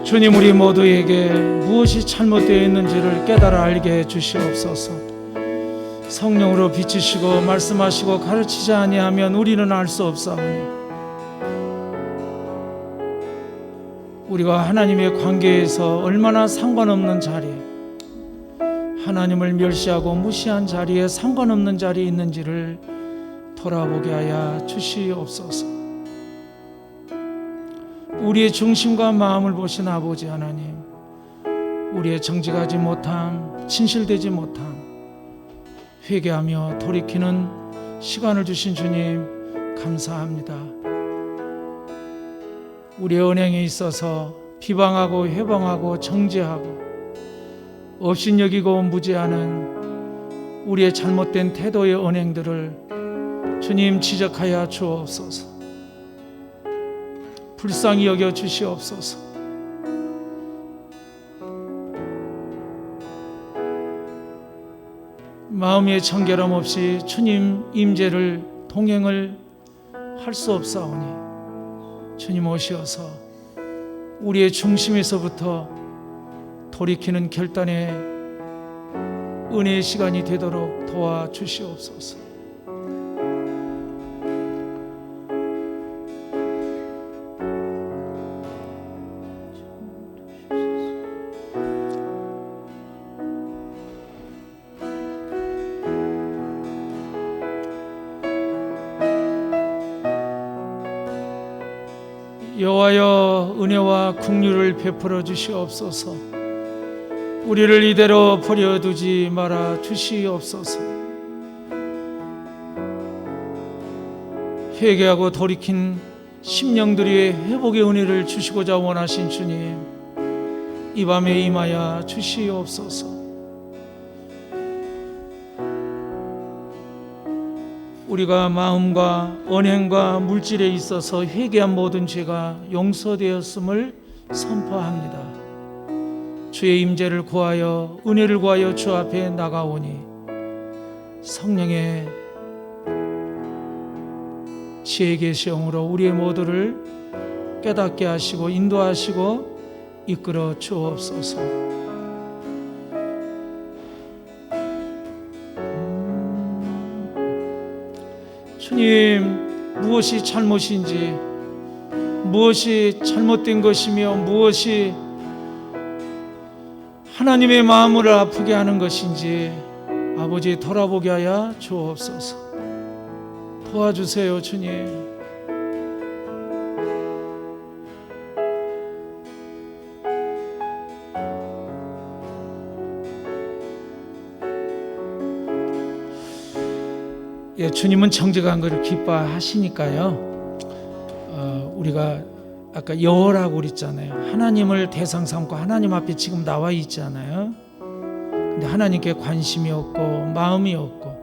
주님, 우리 모두에게 무엇이 잘못되어 있는지를 깨달아 알게 해 주시옵소서. 성령으로 비추시고 말씀하시고 가르치지 아니하면 우리는 알 수 없사오니, 우리가 하나님의 관계에서 얼마나 상관없는 자리에, 하나님을 멸시하고 무시한 자리에 상관없는 자리에 있는지를 돌아보게 하여 주시옵소서. 우리의 중심과 마음을 보신 아버지 하나님, 우리의 정직하지 못함, 진실되지 못함, 회개하며 돌이키는 시간을 주신 주님 감사합니다. 우리의 언행에 있어서 비방하고 회방하고 정죄하고 업신여기고 무죄하는 우리의 잘못된 태도의 언행들을 주님 지적하여 주옵소서. 불쌍히 여겨 주시옵소서. 마음의 청결함 없이 주님 임재를 동행을 할 수 없사오니, 주님 오시어서 우리의 중심에서부터 돌이키는 결단의 은혜의 시간이 되도록 도와주시옵소서. 여호와여 은혜와 긍휼을 베풀어 주시옵소서. 우리를 이대로 버려두지 말아 주시옵소서. 회개하고 돌이킨 심령들이 회복의 은혜를 주시고자 원하신 주님, 이 밤에 임하여 주시옵소서. 우리가 마음과 언행과 물질에 있어서 회개한 모든 죄가 용서되었음을 선포합니다. 주의 임재를 구하여 은혜를 구하여 주 앞에 나가오니 성령의 지혜 계시형으로 우리의 모두를 깨닫게 하시고 인도하시고 이끌어 주옵소서. 주님, 무엇이 잘못인지, 무엇이 잘못된 것이며 무엇이 하나님의 마음을 아프게 하는 것인지 아버지 돌아보게 하여 주옵소서. 도와주세요, 주님. 예, 주님은 정직한 것을 기뻐하시니까요. 우리가 아까 여호라고 그랬잖아요. 하나님을 대상 삼고 하나님 앞에 지금 나와 있잖아요. 근데 하나님께 관심이 없고 마음이 없고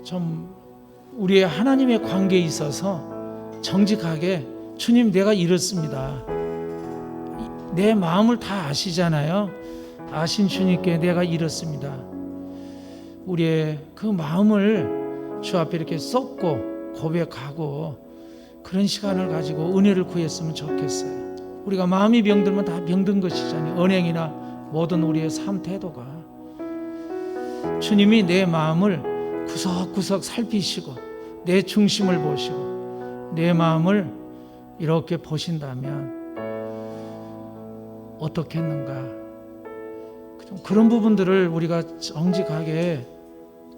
좀 우리의 하나님의 관계에 있어서 정직하게 주님 내가 이렇습니다. 내 마음을 다 아시잖아요. 아신 주님께 내가 이렇습니다. 우리의 그 마음을 주 앞에 이렇게 쏟고 고백하고 그런 시간을 가지고 은혜를 구했으면 좋겠어요. 우리가 마음이 병들면 다 병든 것이잖아요. 언행이나 모든 우리의 삶 태도가. 주님이 내 마음을 구석구석 살피시고 내 중심을 보시고 내 마음을 이렇게 보신다면 어떻겠는가. 그런 부분들을 우리가 정직하게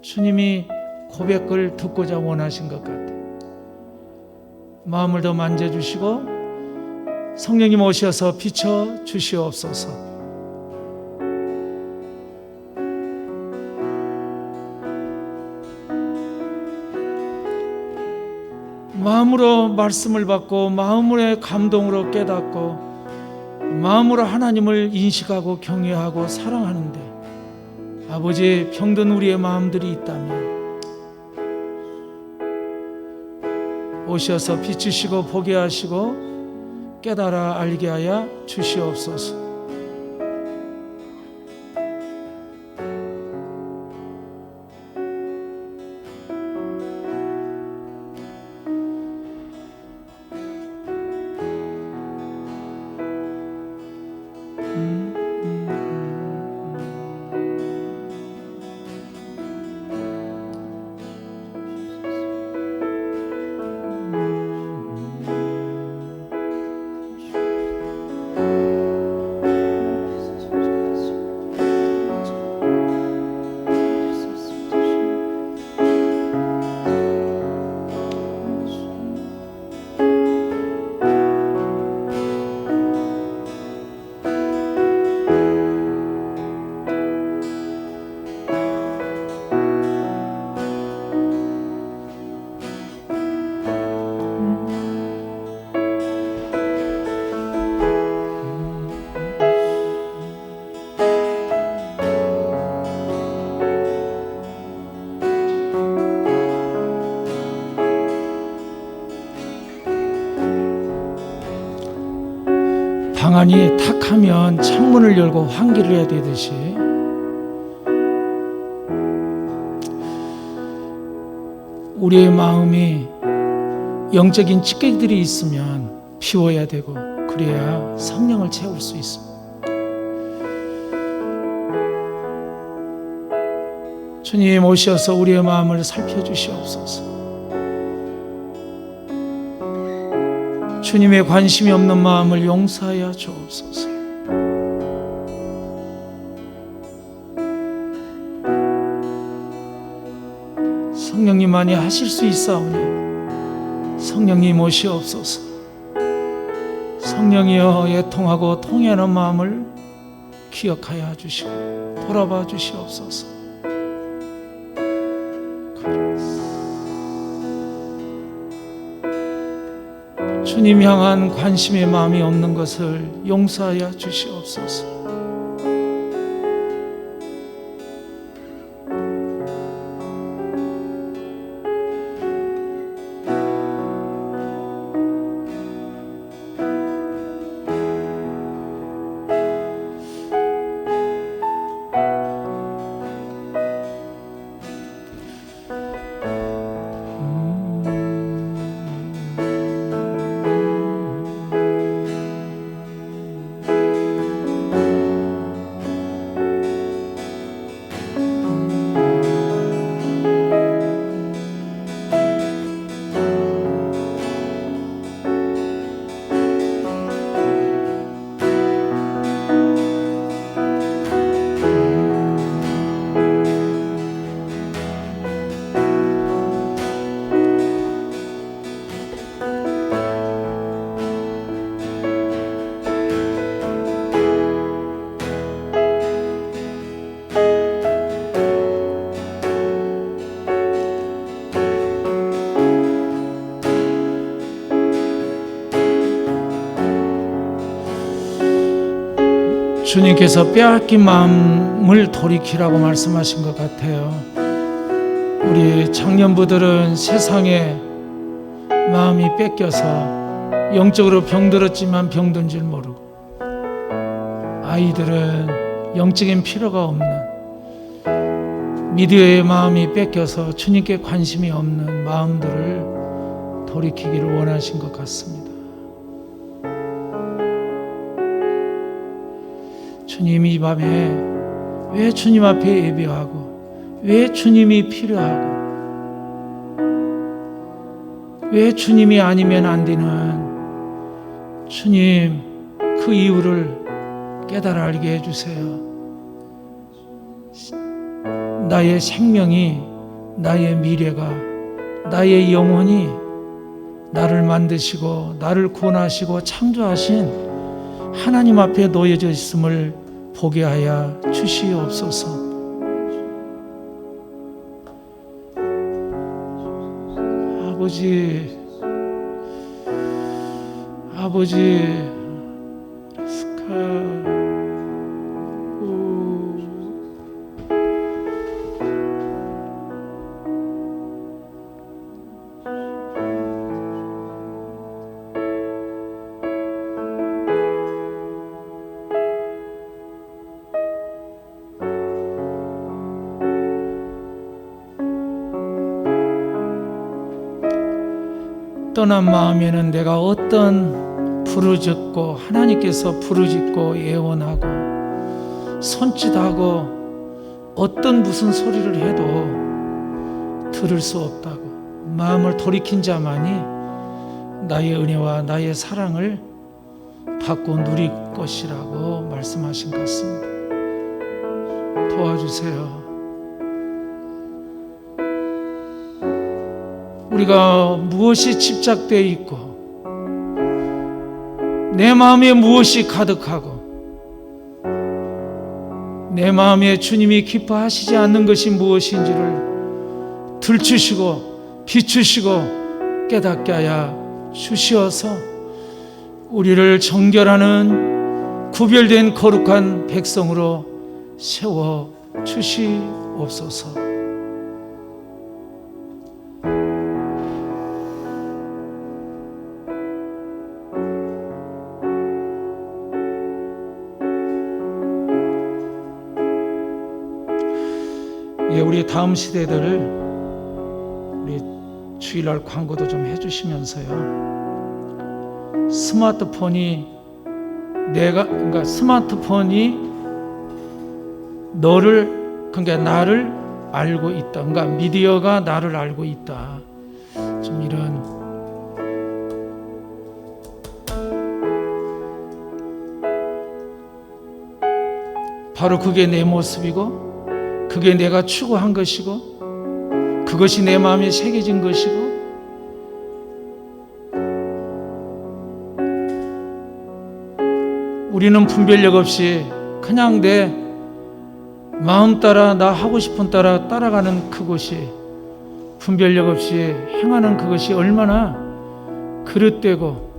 주님이 고백을 듣고자 원하신 것 같아요. 마음을 더 만져주시고 성령님 오셔서 비춰 주시옵소서. 마음으로 말씀을 받고 마음으로의 감동으로 깨닫고 마음으로 하나님을 인식하고 경외하고 사랑하는데 아버지 병든 우리의 마음들이 있다면 오셔서 비추시고 보게 하시고 깨달아 알게 하여 주시옵소서. 방안이 탁하면 창문을 열고 환기를 해야 되듯이 우리의 마음이 영적인 찌꺼기들이 있으면 비워야 되고 그래야 성령을 채울 수 있습니다. 주님 오셔서 우리의 마음을 살펴주시옵소서. 주님의 관심이 없는 마음을 용서하여 주옵소서. 성령님만이 하실 수 있사오니 성령님 오시옵소서. 성령이여 애통하고 통회하는 마음을 기억하여 주시고 돌아봐 주시옵소서. 주님 향한 관심의 마음이 없는 것을 용서하여 주시옵소서. 주님께서 빼앗긴 마음을 돌이키라고 말씀하신 것 같아요. 우리 청년부들은 세상에 마음이 뺏겨서 영적으로 병들었지만 병든 줄 모르고, 아이들은 영적인 필요가 없는 미디어의 마음이 뺏겨서 주님께 관심이 없는 마음들을 돌이키기를 원하신 것 같습니다. 주님, 이 밤에 왜 주님 앞에 예배하고, 왜 주님이 필요하고, 왜 주님이 아니면 안 되는 주님, 그 이유를 깨달아 알게 해주세요. 나의 생명이, 나의 미래가, 나의 영혼이 나를 만드시고 나를 구원하시고 창조하신 하나님 앞에 놓여져 있음을 보게 하여 주시옵소서. 아버지, 떠난 마음에는 내가 어떤 부르짖고 하나님께서 부르짖고 예언하고 손짓하고 어떤 무슨 소리를 해도 들을 수 없다고, 마음을 돌이킨 자만이 나의 은혜와 나의 사랑을 받고 누릴 것이라고 말씀하신 것 같습니다. 도와주세요. 우리가 무엇이 집착되어 있고 내 마음에 무엇이 가득하고 내 마음에 주님이 기뻐하시지 않는 것이 무엇인지를 들추시고 비추시고 깨닫게 하여 주시어서 우리를 정결하는 구별된 거룩한 백성으로 세워 주시옵소서. 우리 다음 시대들 우리 주일날 광고도 좀 해주시면서요. 스마트폰이 너를, 그러니까 나를 알고 있다. 그러니까 미디어가 나를 알고 있다. 좀 이런 바로 그게 내 모습이고, 그게 내가 추구한 것이고, 그것이 내 마음에 새겨진 것이고, 우리는 분별력 없이 그냥 내 마음 따라 나 하고 싶은 따라 따라가는 그것이, 분별력 없이 행하는 그것이 얼마나 그릇되고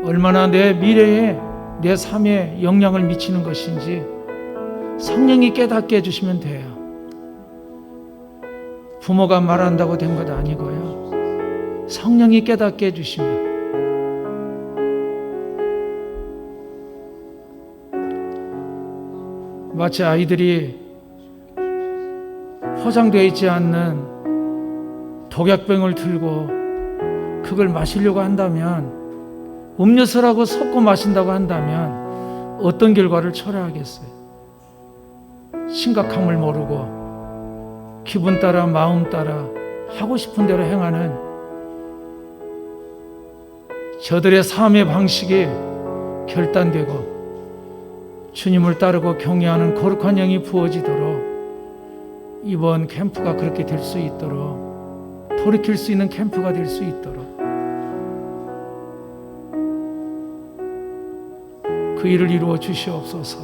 얼마나 내 미래에 내 삶에 영향을 미치는 것인지 성령이 깨닫게 해주시면 돼요. 부모가 말한다고 된 것 아니고요. 성령이 깨닫게 해주시면. 마치 아이들이 포장되어 있지 않는 독약병을 들고 그걸 마시려고 한다면, 음료수라고 섞고 마신다고 한다면 어떤 결과를 초래하겠어요? 심각함을 모르고 기분 따라 마음 따라 하고 싶은 대로 행하는 저들의 삶의 방식이 결단되고 주님을 따르고 경외하는 거룩한 영이 부어지도록 이번 캠프가 그렇게 될 수 있도록, 돌이킬 수 있는 캠프가 될 수 있도록 그 일을 이루어 주시옵소서.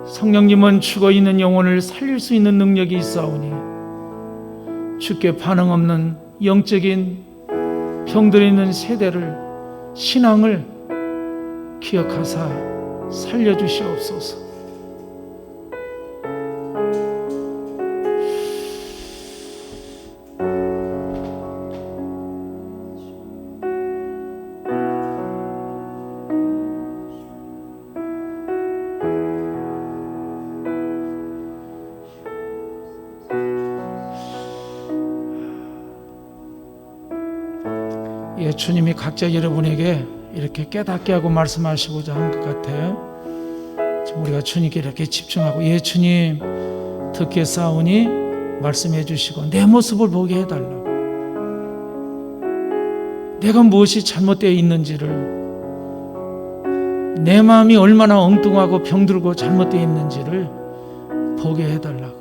성령님은 죽어있는 영혼을 살릴 수 있는 능력이 있사오니 주께 반응 없는 영적인 병들어 있는 세대를, 신앙을 기억하사 살려주시옵소서. 예, 주님이 각자 여러분에게 이렇게 깨닫게 하고 말씀하시고자 한 것 같아요. 지금 우리가 주님께 이렇게 집중하고, 예, 주님 듣겠사오니 말씀해 주시고 내 모습을 보게 해달라고, 내가 무엇이 잘못되어 있는지를, 내 마음이 얼마나 엉뚱하고 병들고 잘못되어 있는지를 보게 해달라고.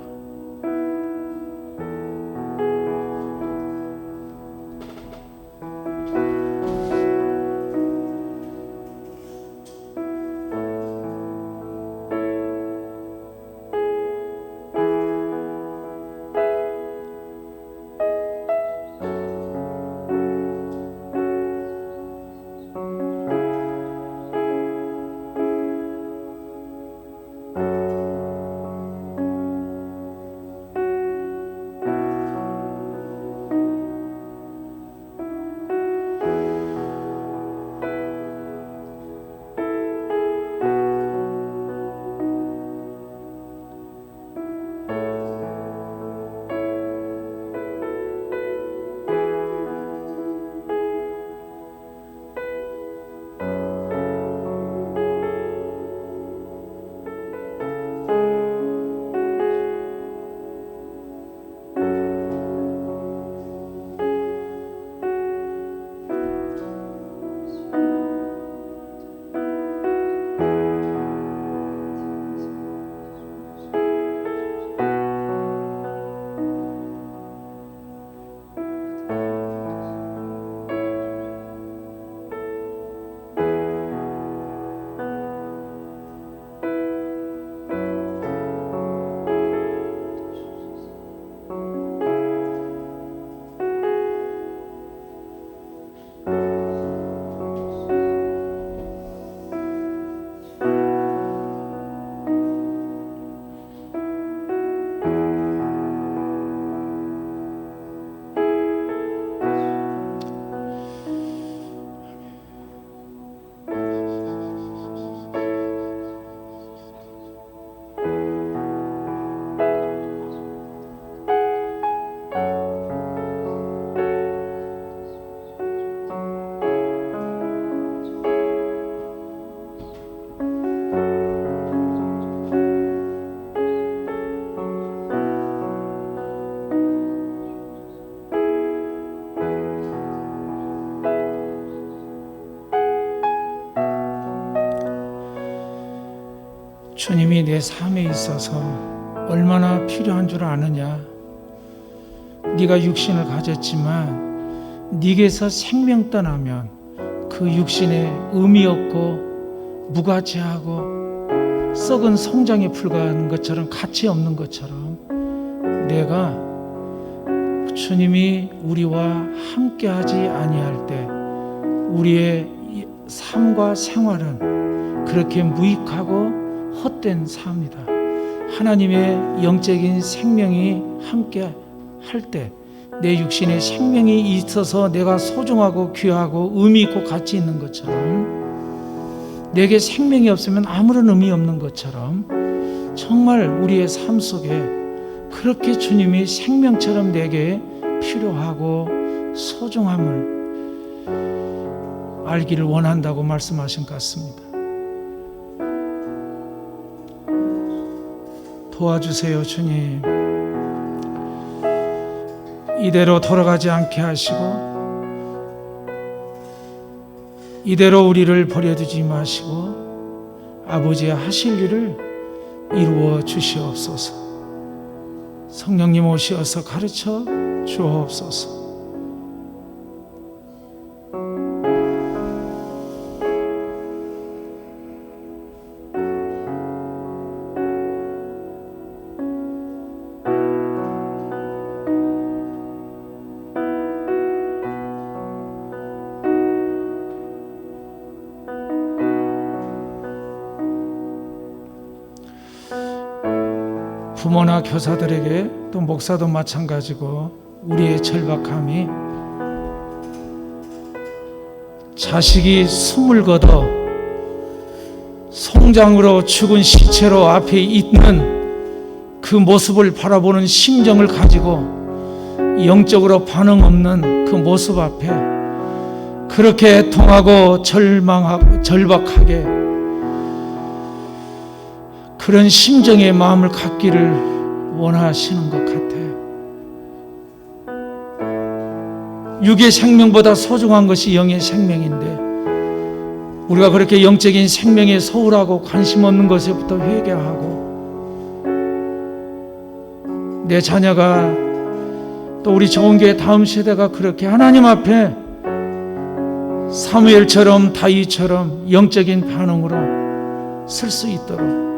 주님이 내 삶에 있어서 얼마나 필요한 줄 아느냐. 네가 육신을 가졌지만 네게서 생명 떠나면 그 육신에 의미 없고 무가치하고 썩은 송장에 불과한 것처럼 가치 없는 것처럼 내가 주님이 우리와 함께하지 아니할 때 우리의 삶과 생활은 그렇게 무익하고 헛된 삶이다. 하나님의 영적인 생명이 함께 할 때 내 육신에 생명이 있어서 내가 소중하고 귀하고 의미 있고 가치 있는 것처럼 내게 생명이 없으면 아무런 의미 없는 것처럼 정말 우리의 삶 속에 그렇게 주님이 생명처럼 내게 필요하고 소중함을 알기를 원한다고 말씀하신 것 같습니다. 도와주세요, 주님. 이대로 돌아가지 않게 하시고 이대로 우리를 버려두지 마시고 아버지의 하실 일을 이루어 주시옵소서. 성령님 오시어서 가르쳐 주옵소서. 부모나 교사들에게 또 목사도 마찬가지고 우리의 절박함이 자식이 숨을 거둬 송장으로 죽은 시체로 앞에 있는 그 모습을 바라보는 심정을 가지고 영적으로 반응 없는 그 모습 앞에 그렇게 애통하고 절박하게 그런 심정의 마음을 갖기를 원하시는 것 같아요. 육의 생명보다 소중한 것이 영의 생명인데 우리가 그렇게 영적인 생명에 소홀하고 관심 없는 것에부터 회개하고 내 자녀가 또 우리 좋은교회 다음 세대가 그렇게 하나님 앞에 사무엘처럼 다윗처럼 영적인 반응으로 설 수 있도록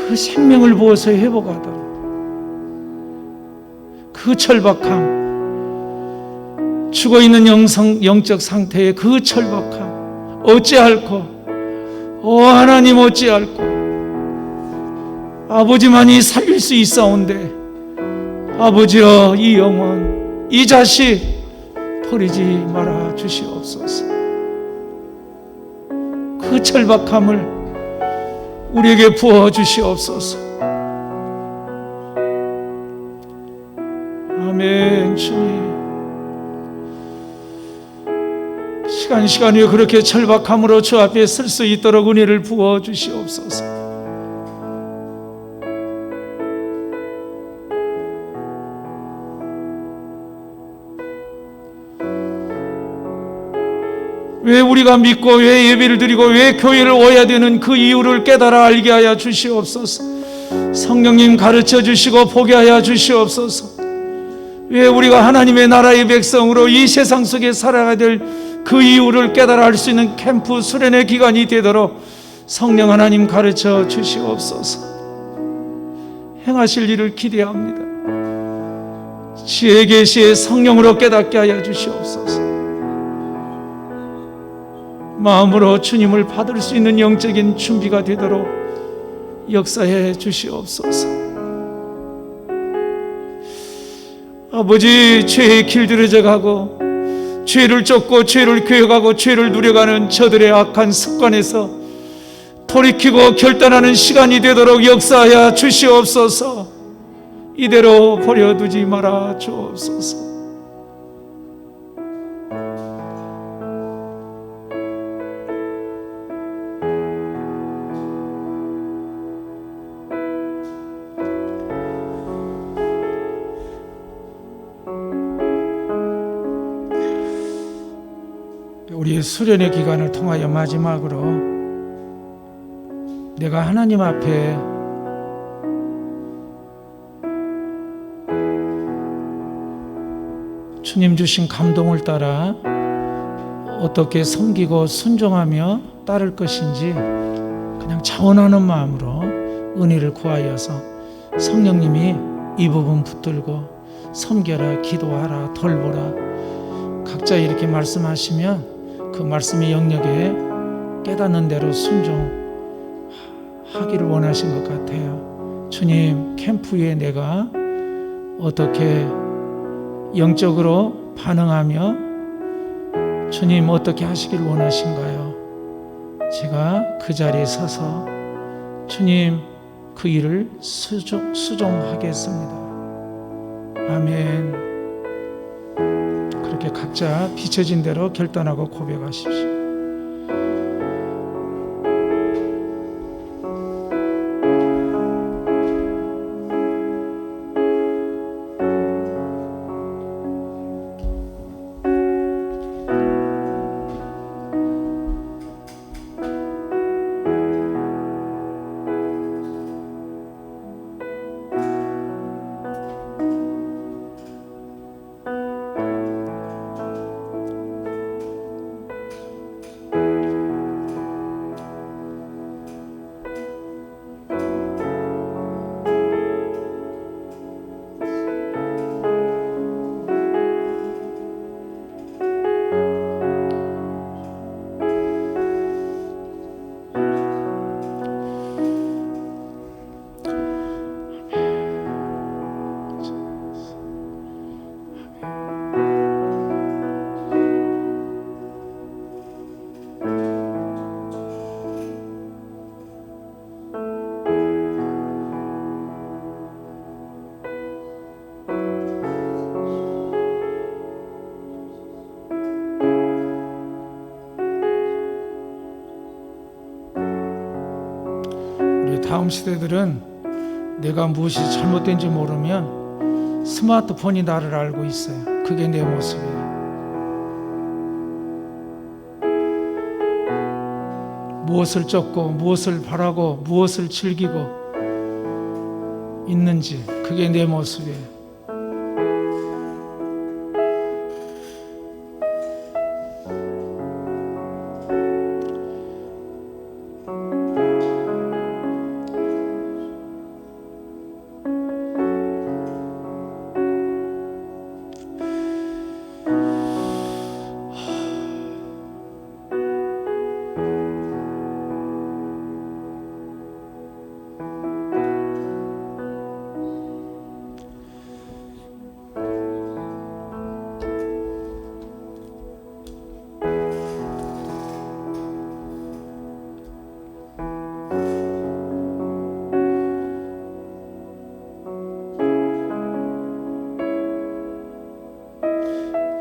그 생명을 부어서 회복하도록 그 절박함 죽어있는 영적 상태의 그 절박함 어찌할꼬 하나님 어찌할꼬 아버지만이 살릴 수 있사온데 아버지여 이 영혼 이 자식 버리지 말아 주시옵소서. 그 절박함을 우리에게 부어 주시옵소서. 아멘. 주님 시간이 그렇게 절박함으로 주 앞에 설 수 있도록 은혜를 부어 주시옵소서. 왜 우리가 믿고 왜 예배를 드리고 왜 교회를 오야 되는 그 이유를 깨달아 알게 하여 주시옵소서. 성령님 가르쳐 주시고 보게 하여 주시옵소서. 왜 우리가 하나님의 나라의 백성으로 이 세상 속에 살아가야 될 그 이유를 깨달아 알 수 있는 캠프 수련의 기간이 되도록 성령 하나님 가르쳐 주시옵소서. 행하실 일을 기대합니다. 지혜 계시의 성령으로 깨닫게 하여 주시옵소서. 마음으로 주님을 받을 수 있는 영적인 준비가 되도록 역사해 주시옵소서. 아버지, 죄에 길들여져 가고 죄를 쫓고 죄를 교역하고 죄를 누려가는 저들의 악한 습관에서 돌이키고 결단하는 시간이 되도록 역사하여 주시옵소서. 이대로 버려두지 말아 주옵소서. 우리의 수련의 기간을 통하여 마지막으로 내가 하나님 앞에 주님 주신 감동을 따라 어떻게 섬기고 순종하며 따를 것인지 그냥 자원하는 마음으로 은혜를 구하여서 성령님이 이 부분 붙들고 섬겨라, 기도하라, 돌보라 각자 이렇게 말씀하시면 그 말씀의 영역에 깨닫는 대로 순종하기를 원하신 것 같아요. 주님, 캠프 후에 내가 어떻게 영적으로 반응하며 주님 어떻게 하시기를 원하신가요? 제가 그 자리에 서서 주님 그 일을 수종하겠습니다. 아멘. 그렇게 각자 비춰진 대로 결단하고 고백하십시오. 다음 시대들은 내가 무엇이 잘못된지 모르면 스마트폰이 나를 알고 있어요. 그게 내 모습이에요. 무엇을 쫓고 무엇을 바라고 무엇을 즐기고 있는지 그게 내 모습이에요.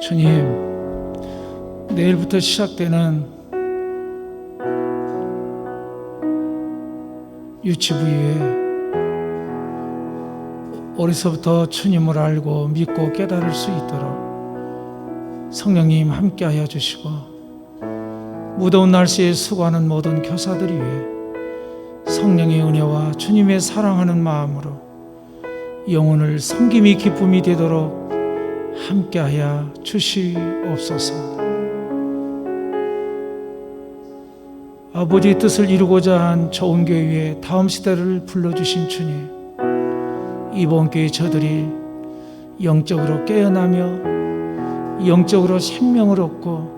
주님, 내일부터 시작되는 유치부에 어려서부터 주님을 알고 믿고 깨달을 수 있도록 성령님 함께하여 주시고 무더운 날씨에 수고하는 모든 교사들 위해 성령의 은혜와 주님의 사랑하는 마음으로 영혼을 섬김이 기쁨이 되도록 함께하여 주시옵소서. 아버지의 뜻을 이루고자 한 좋은 교회에 다음 시대를 불러주신 주님, 이번 교회 저들이 영적으로 깨어나며 영적으로 생명을 얻고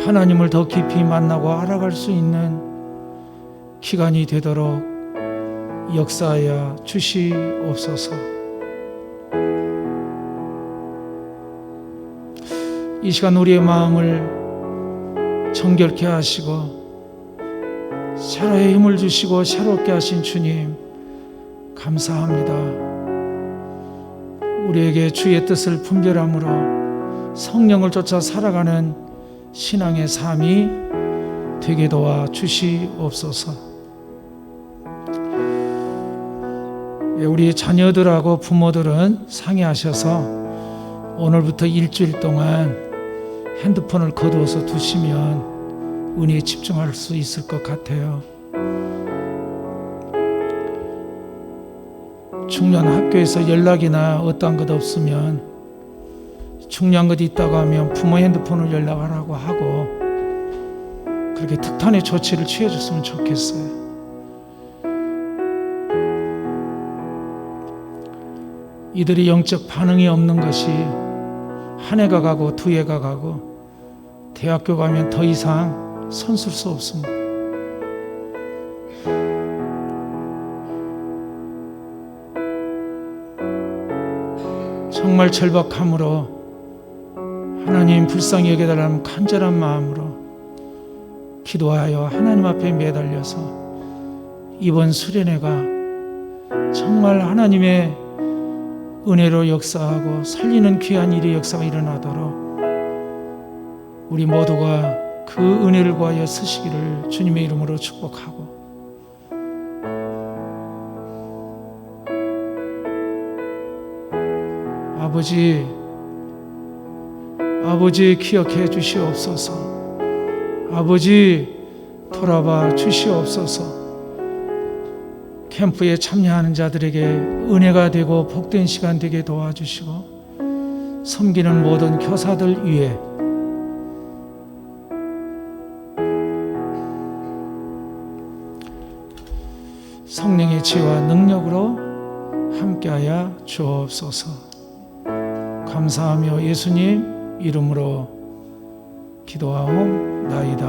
하나님을 더 깊이 만나고 알아갈 수 있는 기간이 되도록 역사하여 주시옵소서. 이 시간 우리의 마음을 정결케 하시고 새로의 힘을 주시고 새롭게 하신 주님 감사합니다. 우리에게 주의 뜻을 분별함으로 성령을 쫓아 살아가는 신앙의 삶이 되게 도와 주시옵소서. 우리 자녀들하고 부모들은 상의하셔서 오늘부터 일주일 동안 핸드폰을 거두어서 두시면 은혜에 집중할 수 있을 것 같아요. 중요한 학교에서 연락이나 어떠한 것 없으면 중요한 것 있다고 하면 부모 핸드폰을 연락하라고 하고 그렇게 특단의 조치를 취해줬으면 좋겠어요. 이들이 영적 반응이 없는 것이 한 해가 가고 두 해가 가고 대학교 가면 더 이상 손쓸 수 없습니다. 정말 절박함으로 하나님 불쌍히 여겨달라는 간절한 마음으로 기도하여 하나님 앞에 매달려서 이번 수련회가 정말 하나님의 은혜로 역사하고 살리는 귀한 일의 역사가 일어나도록 우리 모두가 그 은혜를 구하여 쓰시기를 주님의 이름으로 축복하고 아버지 기억해 주시옵소서. 아버지 돌아봐 주시옵소서. 캠프에 참여하는 자들에게 은혜가 되고 복된 시간 되게 도와주시고 섬기는 모든 교사들 위해 성령의 지혜와 능력으로 함께하여 주옵소서. 감사하며 예수님 이름으로 기도하옵나이다.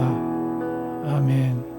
아멘.